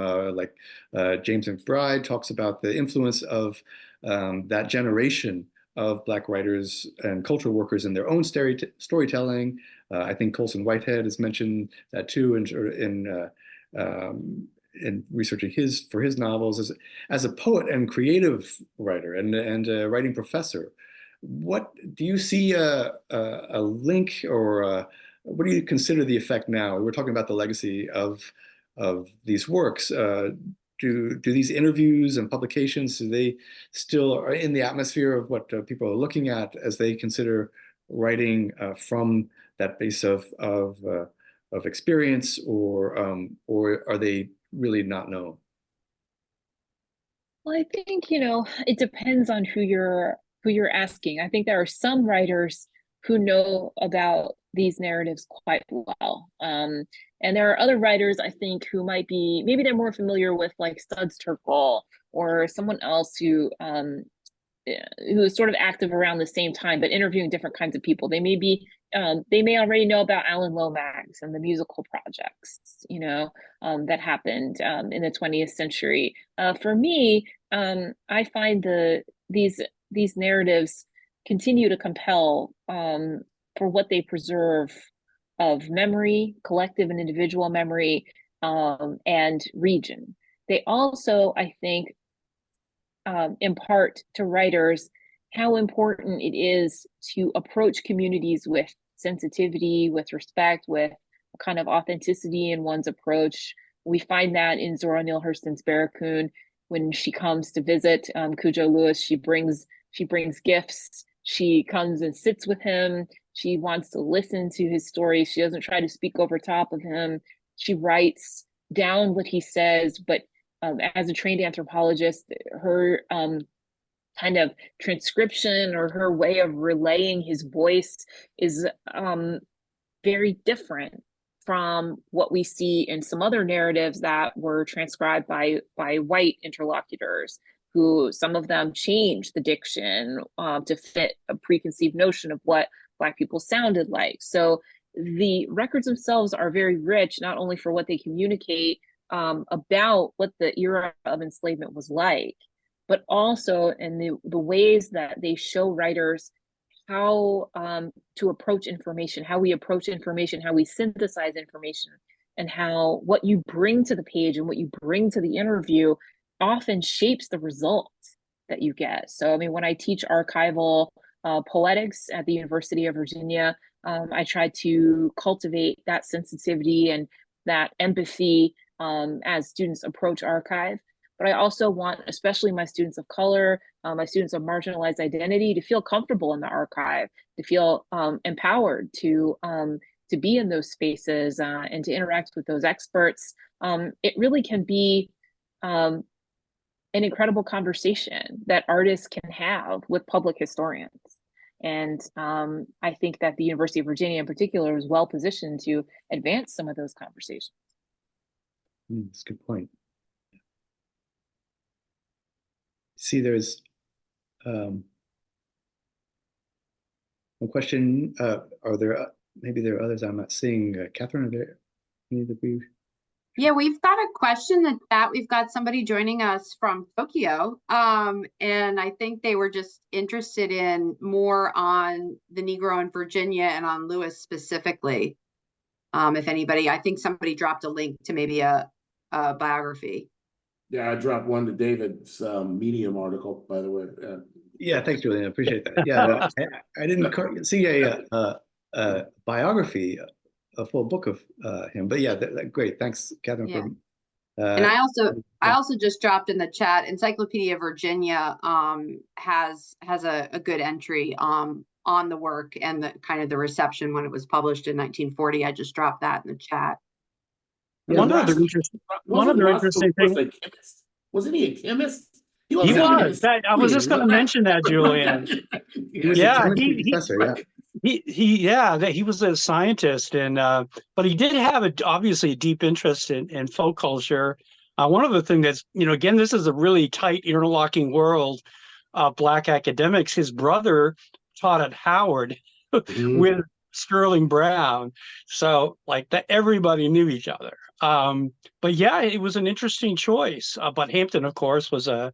James McBride talks about the influence of that generation of Black writers and cultural workers in their own storytelling. I think Colson Whitehead has mentioned that too, in researching his novels as a poet and creative writer and a writing professor. What do you see a link, or what do you consider the effect now? We're talking about the legacy of these works. Do these interviews and publications, do they still are in the atmosphere of what people are looking at as they consider writing from that base of experience, or are they really not known? Well, I think, it depends on who you're asking. I think there are some writers who know about these narratives quite well. And there are other writers, I think, who maybe they're more familiar with, like, Studs Terkel or someone else who is sort of active around the same time, but interviewing different kinds of people. They may already know about Alan Lomax and the musical projects, that happened in the 20th century. For me, I find these narratives continue to compel for what they preserve of memory, collective and individual memory, and region. They also, I think, impart to writers how important it is to approach communities with sensitivity, with respect, with a kind of authenticity in one's approach. We find that in Zora Neale Hurston's Barracoon. When she comes to visit Cujo Lewis, she brings gifts. She comes and sits with him. She wants to listen to his stories. She doesn't try to speak over top of him. She writes down what he says, but as a trained anthropologist, her kind of transcription or her way of relaying his voice is very different from what we see in some other narratives that were transcribed by white interlocutors, who some of them changed the diction to fit a preconceived notion of what Black people sounded like. So the records themselves are very rich, not only for what they communicate about what the era of enslavement was like, but also in the ways that they show writers how to approach information, how we approach information, how we synthesize information, and how what you bring to the page and what you bring to the interview often shapes the results that you get. So, I mean, when I teach archival poetics at the University of Virginia, I try to cultivate that sensitivity and that empathy as students approach archive. But I also want, especially my students of color, my students of marginalized identity, to feel comfortable in the archive, to feel empowered to be in those spaces and to interact with those experts. It really can be an incredible conversation that artists can have with public historians. And I think that the University of Virginia in particular is well positioned to advance some of those conversations. That's a good point. See, there's one question. Are there, maybe there are others I'm not seeing. Catherine, are there any that we? Yeah, we've got a question that we've got somebody joining us from Tokyo. And I think they were just interested in more on the Negro in Virginia and on Lewis specifically. If anybody, I think somebody dropped a link to maybe a biography. Yeah, I dropped one to David's Medium article, by the way. Yeah, thanks, Julian. I appreciate that. Yeah, I didn't see a biography, a full book of him, but yeah, great. Thanks, Catherine. Yeah. For, and I also just dropped in the chat. Encyclopedia Virginia has a good entry on the work and the kind of the reception when it was published in 1940. I just dropped that in the chat. Yeah, one other interesting thing. Wasn't he a chemist? He was. I was just going to mention that, Julian. He was a chemistry professor. He was a scientist, and but he did have obviously a deep interest in folk culture. One of the things that's, again, this is a really tight interlocking world of Black academics. His brother taught at Howard with Sterling Brown, so like that, everybody knew each other. But yeah, it was an interesting choice. But Hampton, of course, was a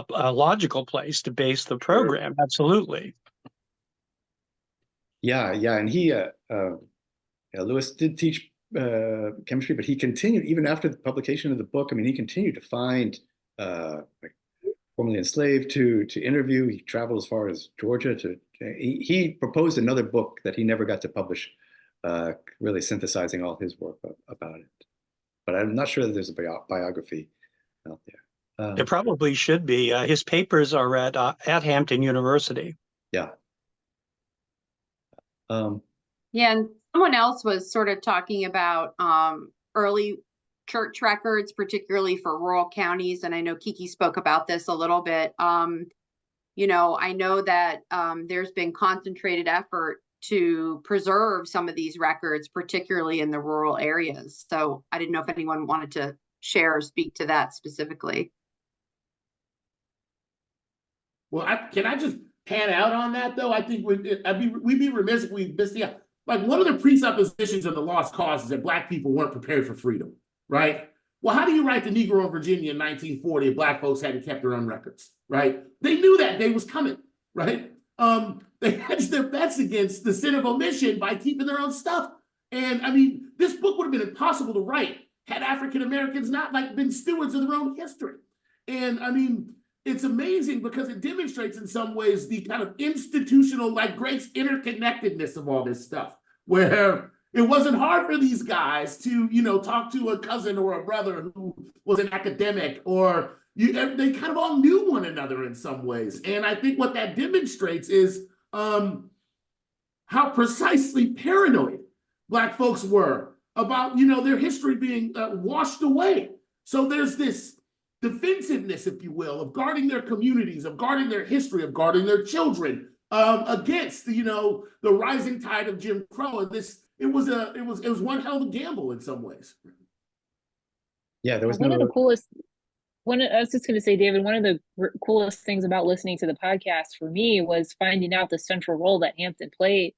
logical place to base the program. Sure. Absolutely. Yeah, and he, Lewis did teach chemistry, but he continued even after the publication of the book. I mean, he continued to find like formerly enslaved to interview. He traveled as far as Georgia he proposed another book that he never got to publish, really synthesizing all his work about it. But I'm not sure that there's a biography out there. There probably should be. His papers are at Hampton University. Yeah. Yeah, and someone else was sort of talking about early church records, particularly for rural counties. And I know Kiki spoke about this a little bit. I know that there's been concentrated effort to preserve some of these records, particularly in the rural areas. So I didn't know if anyone wanted to share or speak to that specifically. Well, can I just pan out on that, though? I think we'd be remiss if we missed the like one of the presuppositions of the lost cause is that Black people weren't prepared for freedom, right? Well, how do you write the Negro in Virginia in 1940 if Black folks hadn't kept their own records, right? They knew that day was coming, right? They hedged their bets against the sin of omission by keeping their own stuff. And I mean, this book would have been impossible to write had African Americans not been stewards of their own history. And I mean, it's amazing because it demonstrates in some ways the kind of institutional, great interconnectedness of all this stuff, where it wasn't hard for these guys to, talk to a cousin or a brother who was an academic, or they kind of all knew one another in some ways. And I think what that demonstrates is how precisely paranoid Black folks were about, their history being washed away. So there's this defensiveness, if you will, of guarding their communities, of guarding their history, of guarding their children against, the rising tide of Jim Crow. And it was one hell of a gamble in some ways. Yeah, there was one of the coolest. I was just going to say, David, one of the coolest things about listening to the podcast for me was finding out the central role that Hampton played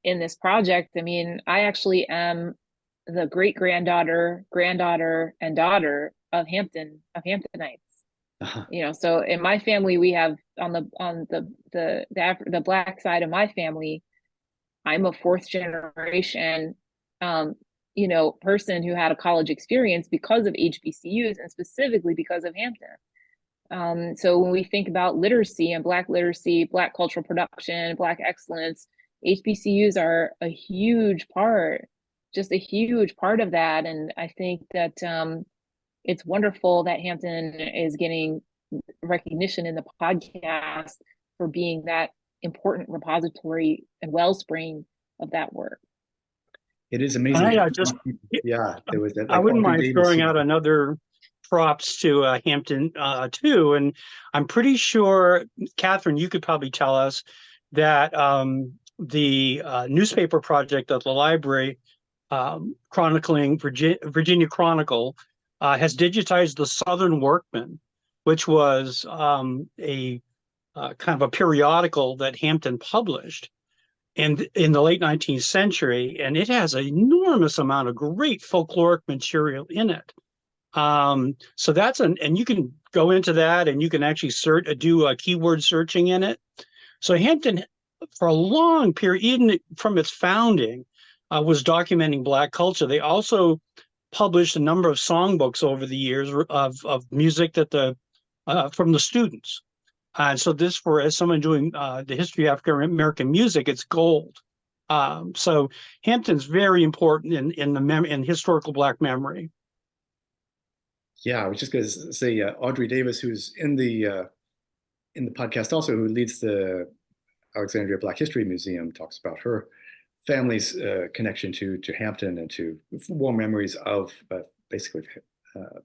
in this project. I mean, I actually am the great granddaughter, and daughter of Hamptonites. You know, so in my family, we have on the Black side of my family, I'm a fourth generation, you know, person who had a college experience because of HBCUs and specifically because of Hampton. So when we think about literacy and Black literacy, Black cultural production, Black excellence, HBCUs are a huge part, just a huge part of that. And I think that it's wonderful that Hampton is getting recognition in the podcast for being that important repository and wellspring of that work. It is And amazing. there was that. I wouldn't Audrey mind Davis, throwing out another props to Hampton too. And I'm pretty sure, Catherine, you could probably tell us that the newspaper project at the library, chronicling Virginia Chronicle, has digitized the Southern Workman, which was a kind of a periodical that Hampton published in the late 19th century, and it has an enormous amount of great folkloric material in it. So that's and you can go into that and you can actually do a keyword searching in it. So Hampton, for a long period, even from its founding, was documenting Black culture. They also published a number of songbooks over the years of music that from the students. And so this, for as someone doing the history of African American music, it's gold. So Hampton's very important in historical Black memory. Yeah, I was just going to say Audrey Davis, who's in the podcast also, who leads the Alexandria Black History Museum, talks about her family's connection to Hampton and to warm memories of basically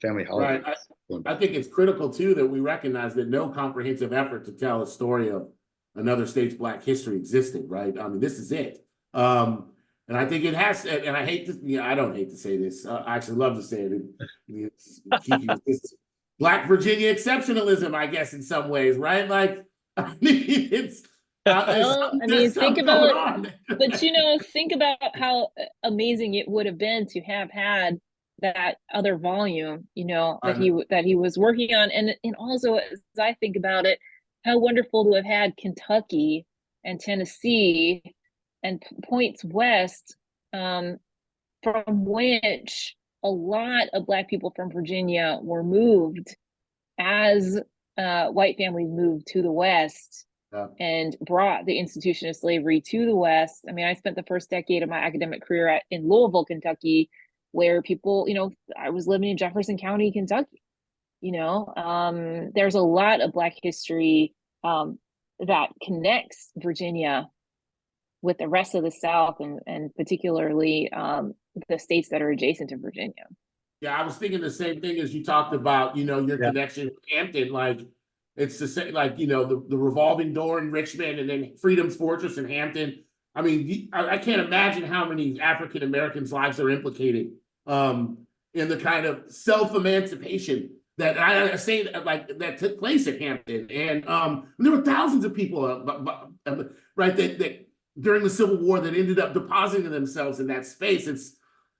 family holidays. Right. I think it's critical too that we recognize that no comprehensive effort to tell a story of another state's Black history existed. Right. I mean, this is it. And I think it has. And I hate to. I don't hate to say this. I actually love to say it. It's Black Virginia exceptionalism, I guess, in some ways. Right. Like, I mean, it's. Well, I mean, think about, but you know, think about how amazing it would have been to have had that other volume, you know, that he was working on, and also as I think about it, how wonderful to have had Kentucky and Tennessee and points west, from which a lot of Black people from Virginia were moved as white families moved to the West. And brought the institution of slavery to the West. I mean, I spent the first decade of my academic career in Louisville, Kentucky, where people, you know, I was living in Jefferson County, Kentucky. You know, there's a lot of Black history that connects Virginia with the rest of the South, and particularly the states that are adjacent to Virginia. Yeah, I was thinking the same thing as you talked about, you know, your connection with Hampton, like. It's the same, like, you know, the revolving door in Richmond and then Freedom's Fortress in Hampton. I mean, I can't imagine how many African Americans' lives are implicated in the kind of self-emancipation that I say that took place at Hampton. And there were thousands of people, right, that during the Civil War that ended up depositing themselves in that space.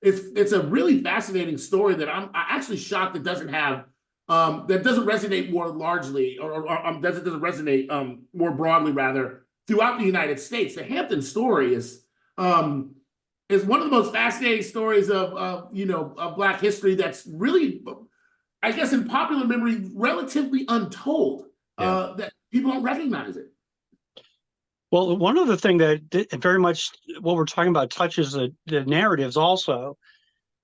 It's a really fascinating story that I'm actually shocked it doesn't have. That doesn't resonate more largely, or doesn't resonate more broadly, rather, throughout the United States. The Hampton story is one of the most fascinating stories of Black history that's really, I guess, in popular memory, relatively untold. That people don't recognize it. Well, one other thing that very much what we're talking about touches the narratives also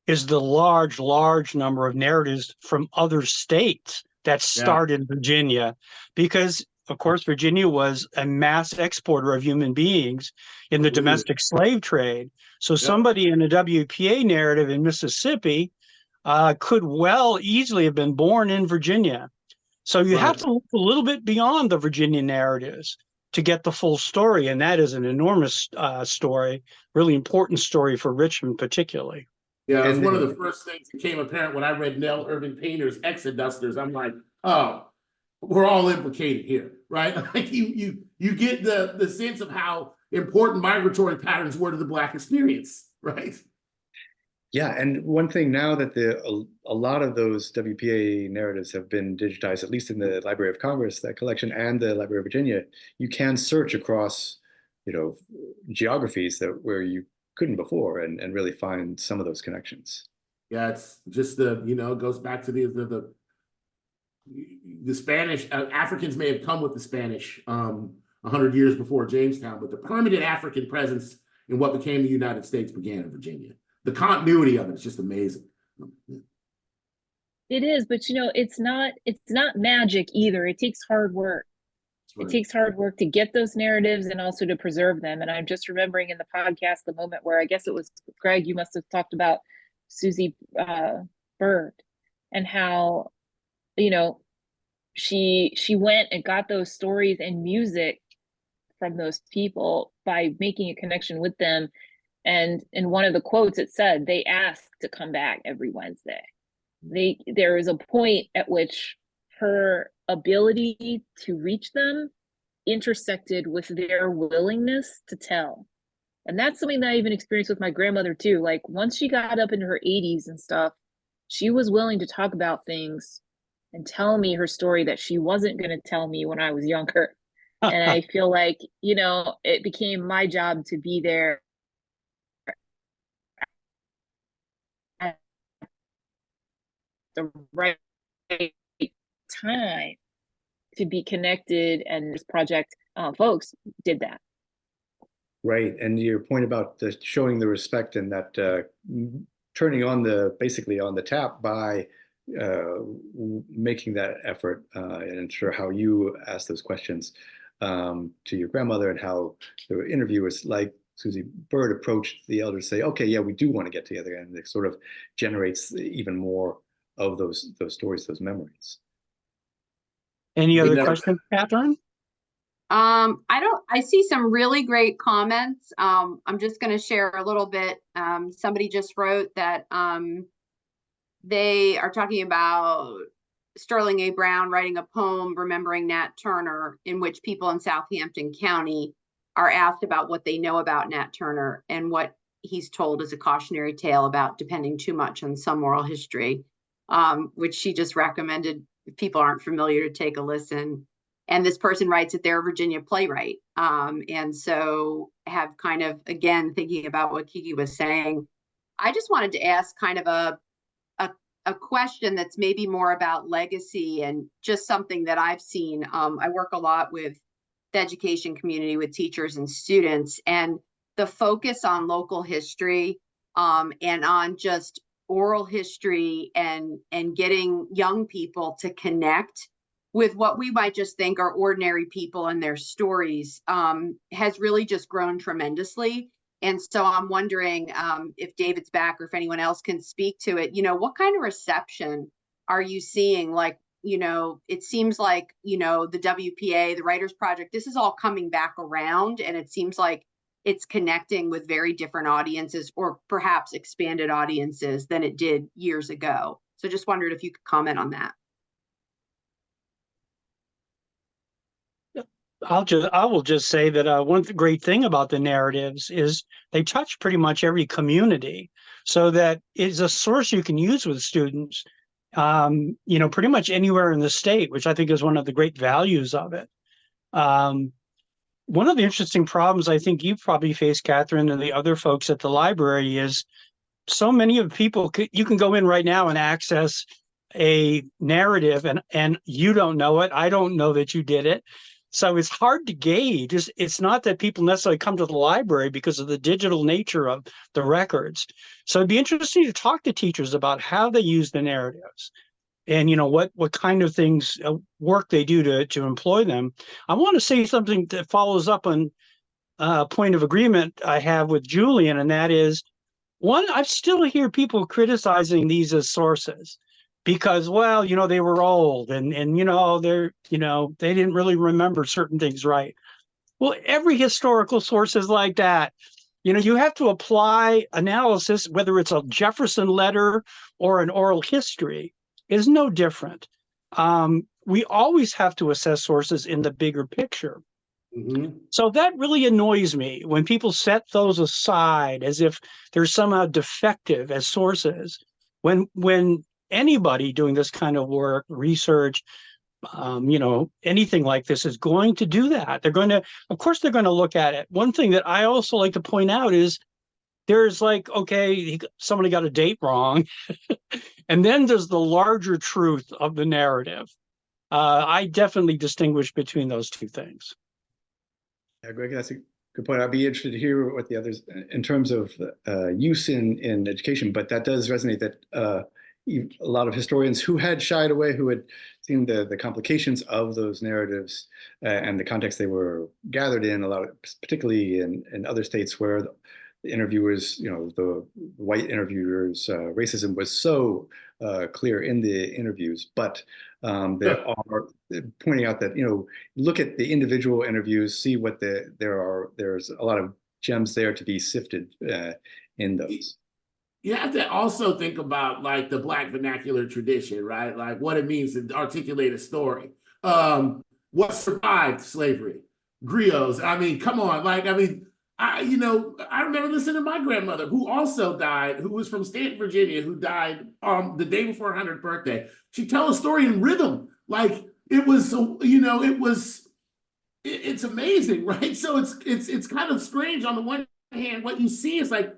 is the large number of narratives from other states that start in Virginia, because of course Virginia was a mass exporter of human beings in the domestic slave trade. So somebody in a WPA narrative in Mississippi could well easily have been born in Virginia. So you have to look a little bit beyond the Virginia narratives to get the full story, and that is an enormous story, really important story for Richmond particularly. Yeah, it was one of the first things that became apparent when I read Nell Irvin Painter's Exodusters. I'm like, oh, we're all implicated here, right? Like you get the sense of how important migratory patterns were to the Black experience, right? Yeah, and one thing now that a lot of those WPA narratives have been digitized, at least in the Library of Congress, that collection, and the Library of Virginia, you can search across, geographies that where you couldn't before, and really find some of those connections. Yeah, it's just it goes back to the Spanish. Africans may have come with the Spanish 100 years before Jamestown, but the permanent African presence in what became the United States began in Virginia. The continuity of it is just amazing. It is, but it's not magic either. It takes hard work. Right. It takes hard work to get those narratives and also to preserve them. And I'm just remembering in the podcast the moment where I guess it was Greg, you must have talked about Susie Bird and how, she went and got those stories and music from those people by making a connection with them. And in one of the quotes, it said they asked to come back every Wednesday. There is a point at which her ability to reach them intersected with their willingness to tell. And that's something that I even experienced with my grandmother too. Like once she got up into her 80s and stuff, she was willing to talk about things and tell me her story that she wasn't going to tell me when I was younger. And I feel like, it became my job to be there at the right time to be connected. And this project folks did that. Right, and your point about showing the respect and that turning on basically on the tap by making that effort, and sure how you asked those questions to your grandmother, and how the interviewers like Susie Bird approached the elders, say, okay, yeah, we do want to get together, and it sort of generates even more of those stories, those memories. Any other questions, Catherine? I see some really great comments. I'm just going to share a little bit. Somebody just wrote that they are talking about Sterling A. Brown writing a poem remembering Nat Turner, in which people in Southampton County are asked about what they know about Nat Turner, and what he's told is a cautionary tale about depending too much on some oral history, which she just recommended if people aren't familiar to take a listen. And this person writes that they're a Virginia playwright. And so have kind of, again, thinking about what Kiki was saying, I just wanted to ask kind of a question that's maybe more about legacy and just something that I've seen. I work a lot with the education community, with teachers and students, and the focus on local history and on just oral history and getting young people to connect with what we might just think are ordinary people and their stories has really just grown tremendously. And so I'm wondering if David's back or if anyone else can speak to it. What kind of reception are you seeing? Like, it seems like, the WPA, the Writers Project, this is all coming back around, and it seems like it's connecting with very different audiences, or perhaps expanded audiences, than it did years ago. So just wondered if you could comment on that. I will just say that one great thing about the narratives is they touch pretty much every community, so that it's a source you can use with students, pretty much anywhere in the state, which I think is one of the great values of it. One of the interesting problems I think you've probably faced, Catherine, and the other folks at the library, is so many of people, you can go in right now and access a narrative, and you don't know it. I don't know that you did it. So it's hard to gauge. It's not that people necessarily come to the library because of the digital nature of the records. So it'd be interesting to talk to teachers about how they use the narratives, and what kind of things work they do to employ them. I want to say something that follows up on a point of agreement I have with Julian, and that is, one, I still hear people criticizing these as sources because, well, they were old and they didn't really remember certain things right. Well, every historical source is like that. You have to apply analysis, whether it's a Jefferson letter or an oral history, is no different. We always have to assess sources in the bigger picture. Mhm. So that really annoys me when people set those aside as if they're somehow defective as sources. When anybody doing this kind of work, research, anything like this is going to do that. Of course, they're going to look at it. One thing that I also like to point out is there's like, okay, somebody got a date wrong. And then there's the larger truth of the narrative. I definitely distinguish between those two things. Yeah, Greg, that's a good point. I'd be interested to hear what the others, in terms of use in education, but that does resonate that a lot of historians who had shied away, who had seen the complications of those narratives and the context they were gathered in, a lot of, particularly in other states where the interviewers, the white interviewers' racism was so clear in the interviews, but they are pointing out that, look at the individual interviews, see what there's a lot of gems there to be sifted in those. You have to also think about like the Black vernacular tradition, right? Like what it means to articulate a story. What survived slavery? Griots. I mean, come on. I remember listening to my grandmother, who also died, who was from Stanton, Virginia, who died the day before her 100th birthday. She'd tell a story in rhythm. Like it was, it's amazing, right? So it's kind of strange. On the one hand, what you see is like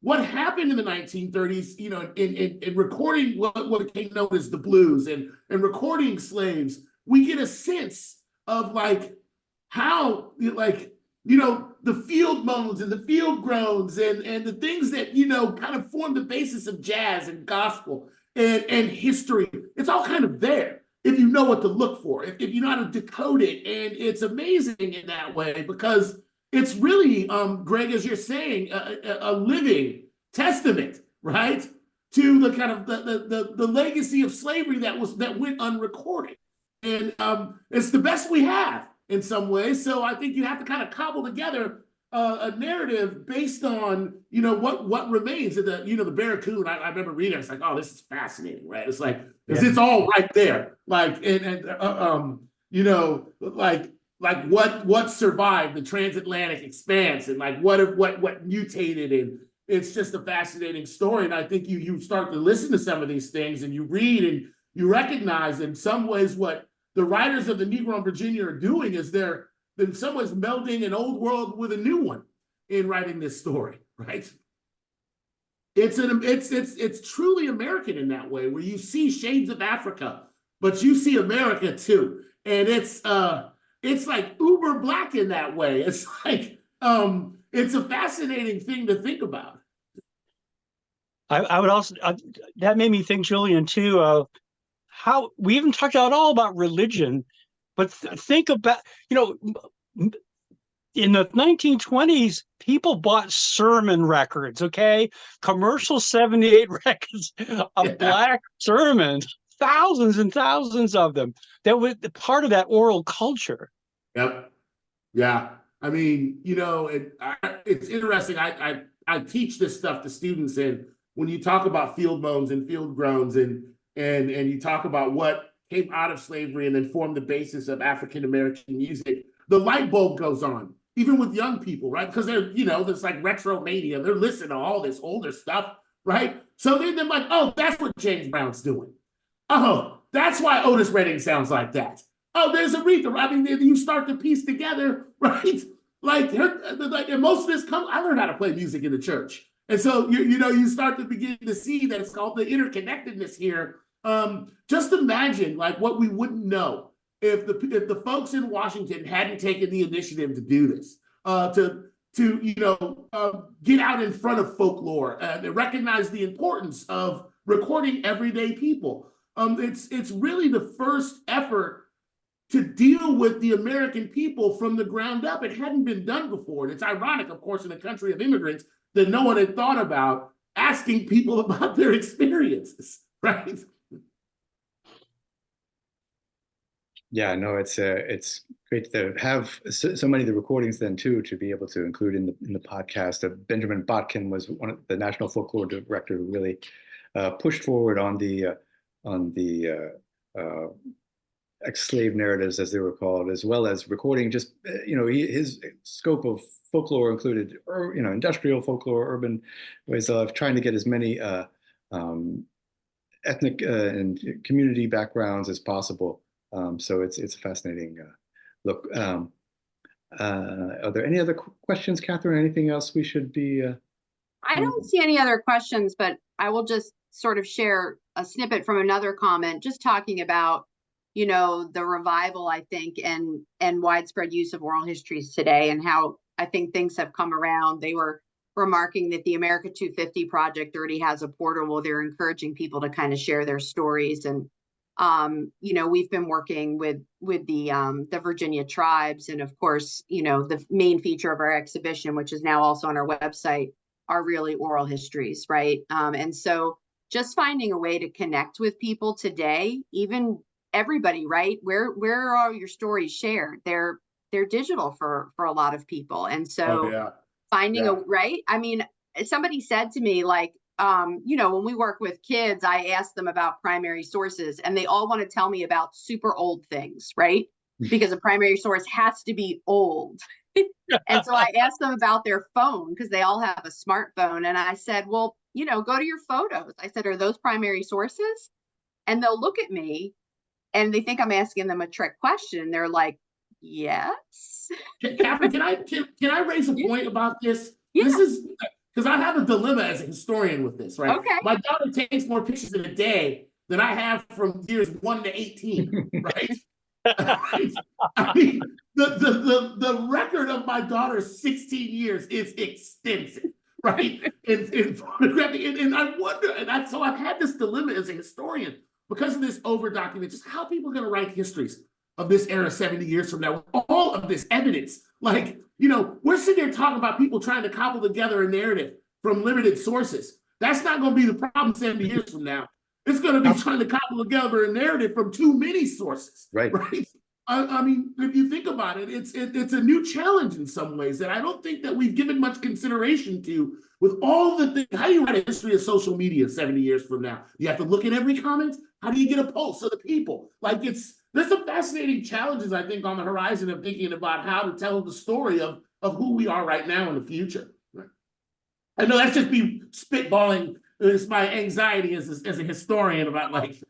what happened in the 1930s, in recording what became known as the blues and recording slaves, we get a sense of how the field moans and the field groans and the things that, kind of form the basis of jazz and gospel and history. It's all kind of there if you know what to look for, if you know how to decode it. And it's amazing in that way because it's really, Greg, as you're saying, a living testament, right, to the kind of the legacy of slavery that went unrecorded, and it's the best we have in some ways. So I think you have to kind of cobble together a narrative based on what remains. And the Barracoon, I remember reading, it's like, oh, this is fascinating, right? It's like because it's all right there, what survived the transatlantic expanse and what mutated, and it's just a fascinating story. And I think you start to listen to some of these things and you read and you recognize in some ways what the writers of the Negro in Virginia are doing is they're in some ways melding an old world with a new one in writing this story, right? It's truly American in that way, where you see shades of Africa, but you see America too, and it's like uber Black in that way. It's like it's a fascinating thing to think about. I would also that made me think, Julian, too, of how we haven't talked at all about religion, but think about, in the 1920s, people bought sermon records, okay? Commercial 78 records of Black sermons, thousands and thousands of them. That was part of that oral culture. Yep. Yeah. I mean, it's interesting. I teach this stuff to students, and when you talk about field moans and field groans and you talk about what came out of slavery and then formed the basis of African American music, the light bulb goes on, even with young people, right? Because they're, there's like retro mania. They're listening to all this older stuff, right? So they're like, oh, that's what James Brown's doing. Oh, that's why Otis Redding sounds like that. Oh, there's Aretha. I mean, you start to piece together, right? And most of this comes, I learned how to play music in the church. And so, you start to begin to see that it's called the interconnectedness here. Just imagine what we wouldn't know if the folks in Washington hadn't taken the initiative to do this, get out in front of folklore and recognize the importance of recording everyday people. It's really the first effort to deal with the American people from the ground up. It hadn't been done before. And it's ironic, of course, in a country of immigrants, that no one had thought about asking people about their experiences, right? Yeah, no, it's great to have so many of the recordings then too, to be able to include in the podcast. Benjamin Botkin was one of the National Folklore Director who really pushed forward on the ex-slave narratives, as they were called, as well as recording just, his scope of folklore included, industrial folklore, urban ways of trying to get as many ethnic and community backgrounds as possible. So it's a fascinating look. Are there any other questions, Catherine? Anything else we should be? I don't see any other questions, but I will just sort of share a snippet from another comment, just talking about, the revival, I think, and widespread use of oral histories today, and how I think things have come around. They were remarking that the America 250 project already has a portal where they're encouraging people to kind of share their stories. And we've been working with the Virginia tribes, and of course, the main feature of our exhibition, which is now also on our website, are really oral histories, right? And so just finding a way to connect with people today, even everybody, right? Where are your stories shared? They're digital for a lot of people. And so finding right? I mean, somebody said to me, like, when we work with kids, I ask them about primary sources, and they all want to tell me about super old things, right? Because a primary source has to be old. And so I asked them about their phone, because they all have a smartphone. And I said, well, go to your photos. I said, are those primary sources? And they'll look at me and they think I'm asking them a trick question. They're like, yes. Catherine, can I raise a point about this? Yeah. This is because I have a dilemma as a historian with this, right? Okay. My daughter takes more pictures in a day than I have from years 1 to 18, right? I mean, the record of my daughter's 16 years is extensive, right? In photographing, and I wonder, so I've had this dilemma as a historian because of this over document, just how people are going to write histories of this era 70 years from now, with all of this evidence. Like, we're sitting there talking about people trying to cobble together a narrative from limited sources. That's not going to be the problem 70 years from now. It's going to be trying to cobble together a narrative from too many sources. Right. I mean, if you think about it, it's a new challenge in some ways that I don't think that we've given much consideration to, with all the things. How do you write a history of social media 70 years from now? You have to look at every comment. How do you get a pulse of the people? Like, there's some fascinating challenges, I think, on the horizon of thinking about how to tell the story of who we are right now in the future. Right? I know that's just me spitballing. It's my anxiety as a historian about, like.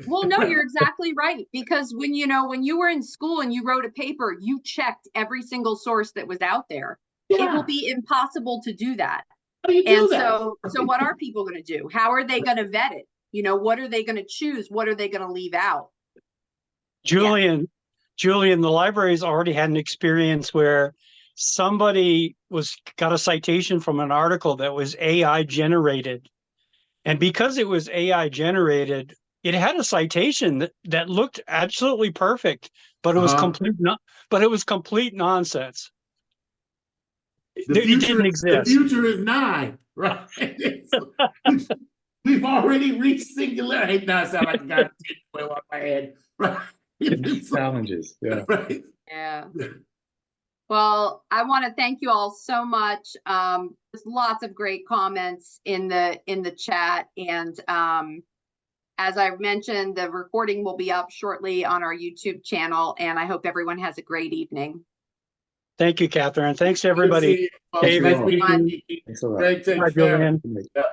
Well, no, you're exactly right. Because when you were in school and you wrote a paper, you checked every single source that was out there. Yeah. It will be impossible to do that. How do you do that? So what are people going to do? How are they going to vet it? What are they going to choose? What are they going to leave out? Julian, the library's already had an experience where somebody got a citation from an article that was AI generated. And because it was AI generated, it had a citation that looked absolutely perfect, but it was complete nonsense. The future didn't exist. The future is nigh, right? We've already reached singularity. Now I sound like a guy on my head, right? Challenges, yeah. Right. Yeah. Well, I want to thank you all so much. There's lots of great comments in the chat, and as I've mentioned, the recording will be up shortly on our YouTube channel, and I hope everyone has a great evening. Thank you, Catherine. Thanks, everybody. Nice meeting you. Thanks a lot. Great, take care. Bye, Julian. Yeah.